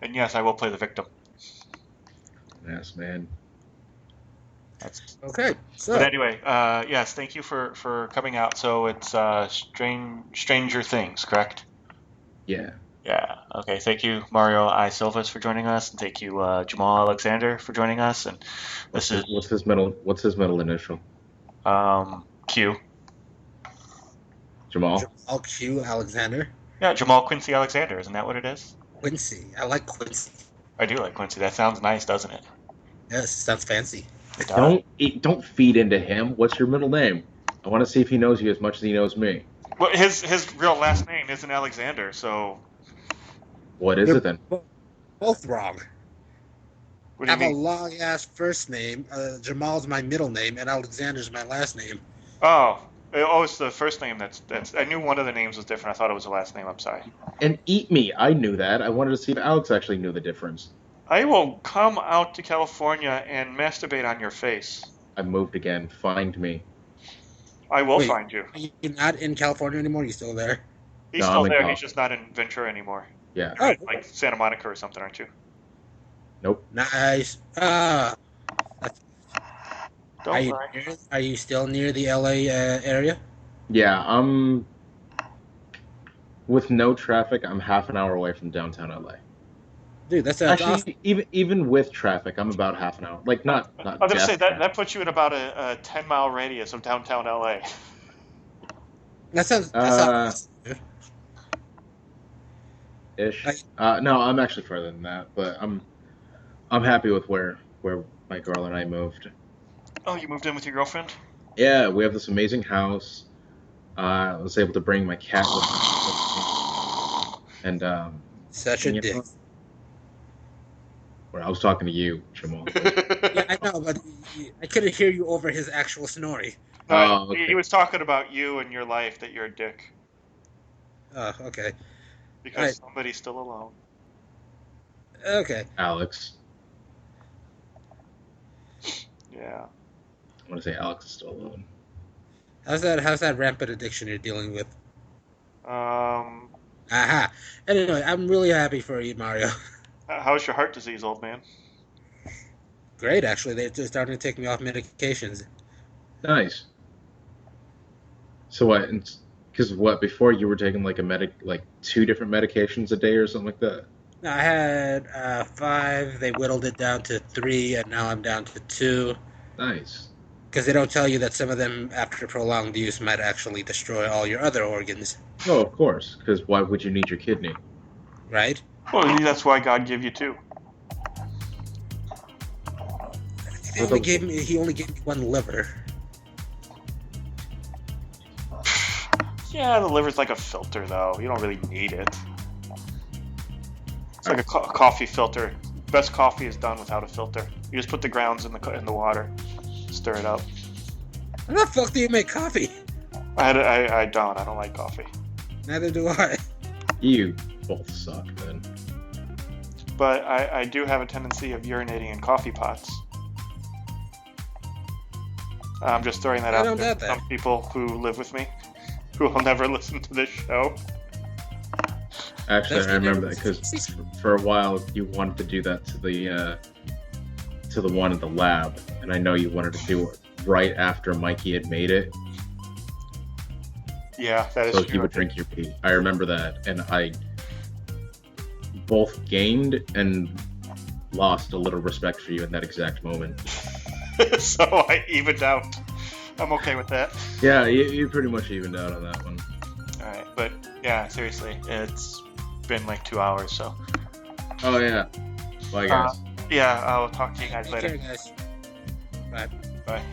And yes, I will play the victim. Yes, man. That's. okay, so But anyway, yes, thank you for coming out. So it's Stranger Things, correct? Yeah. Yeah. Okay. Thank you, Mario I. Silvas, for joining us, and thank you, Jamal Alexander, for joining us. And this is What's his middle initial? Q. Jamal. Jamal Q. Alexander. Yeah, Jamal Quincy Alexander. Isn't that what it is? Quincy. I like Quincy. I do like Quincy. That sounds nice, doesn't it? Yes, sounds fancy. It does. Don't feed into him. What's your middle name? I want to see if he knows you as much as he knows me. Well, his real last name isn't Alexander, so What is They're it then? both wrong. what I do you have a mean? long ass first name. Jamal's my middle name, and Alexander's my last name. Oh, it's the first name that's. I knew one of the names was different. I thought it was the last name. I'm sorry. And eat me. I knew that. I wanted to see if Alex actually knew the difference. I will come out to California and masturbate on your face. I moved again. Find me. I will Wait, find you. are you not in California anymore? You still there? He's No, still I'm in there. Cal. He's just not in Ventura anymore. Yeah. You're Oh, in like Santa Monica or something, aren't you? Nope. nice. Are Don't you worry. are you still near the LA area? Yeah. With no traffic, I'm half an hour away from downtown LA. Dude, that sounds awesome. Actually, even with traffic, I'm about half an hour. Like I not was gonna say death that traffic. that puts you in about a 10-mile radius of downtown LA. That sounds awesome, dude. Ish. Like, No, I'm actually further than that, but I'm happy with where my girl and I moved. Oh, you moved in with your girlfriend? Yeah, we have this amazing house. I was able to bring my cat with me, and such a you dick. know, well, I was talking to you, Jamal. Yeah, I know, but I couldn't hear you over his actual snoring. No, Oh, he okay. was talking about you and your life, that you're a dick Oh, okay. because Alright. somebody's still alone. Okay. Alex. Yeah. I want to say Alex is still alone. How's that rampant addiction you're dealing with? Um, Aha. Anyway, I'm really happy for you, Mario. how's your heart disease, old man? Great, actually. They're just starting to take me off medications. Nice. So what? Because what? Before you were taking like like 2 different medications a day or something like that. Now, I had 5. They whittled it down to 3, and now I'm down to 2. Nice. Because they don't tell you that some of them, after prolonged use, might actually destroy all your other organs, Oh, of course. Because why would you need your kidney? right? Well, that's why God gave you two. Well, He only gave me 1 liver. Yeah, the liver's like a filter, though. You don't really need it. It's like a coffee filter. Best coffee is done without a filter. You just put the grounds in the water, stir it up. How the fuck do you make coffee? I don't. I don't like coffee. Neither do I. You both suck then. But I do have a tendency of urinating in coffee pots. I'm just throwing that out there. Some people who live with me, who will never listen to this show. Actually, I remember that because for a while you wanted to do that to the one in the lab, and I know you wanted to do it right after Mikey had made it. Yeah, that is so true. He would drink your pee. I remember that, and I both gained and lost a little respect for you in that exact moment. So I evened out. I'm okay with that. Yeah, you pretty much evened out on that one. Alright, but yeah, seriously, it's been like 2 hours, so. Oh yeah. Bye guys. Yeah, I'll talk to you guys later. Take care, guys. Bye. Bye.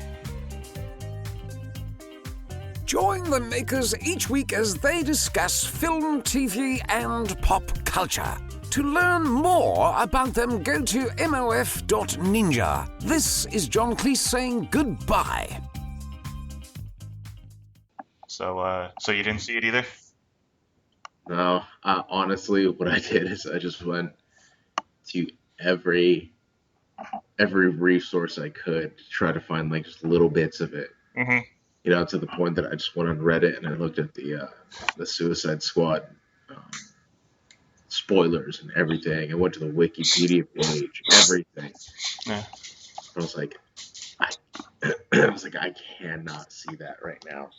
Join the makers each week as they discuss film, TV, and pop culture. To learn more about them, go to mof.ninja. This is John Cleese saying goodbye. So you didn't see it either? No, honestly, what I did is I just went to every resource I could to try to find like just little bits of it. Mm-hmm. You know, to the point that I just went on Reddit and I looked at the Suicide Squad spoilers and everything. I went to the Wikipedia page, everything. Yeah. I was like, I cannot see that right now.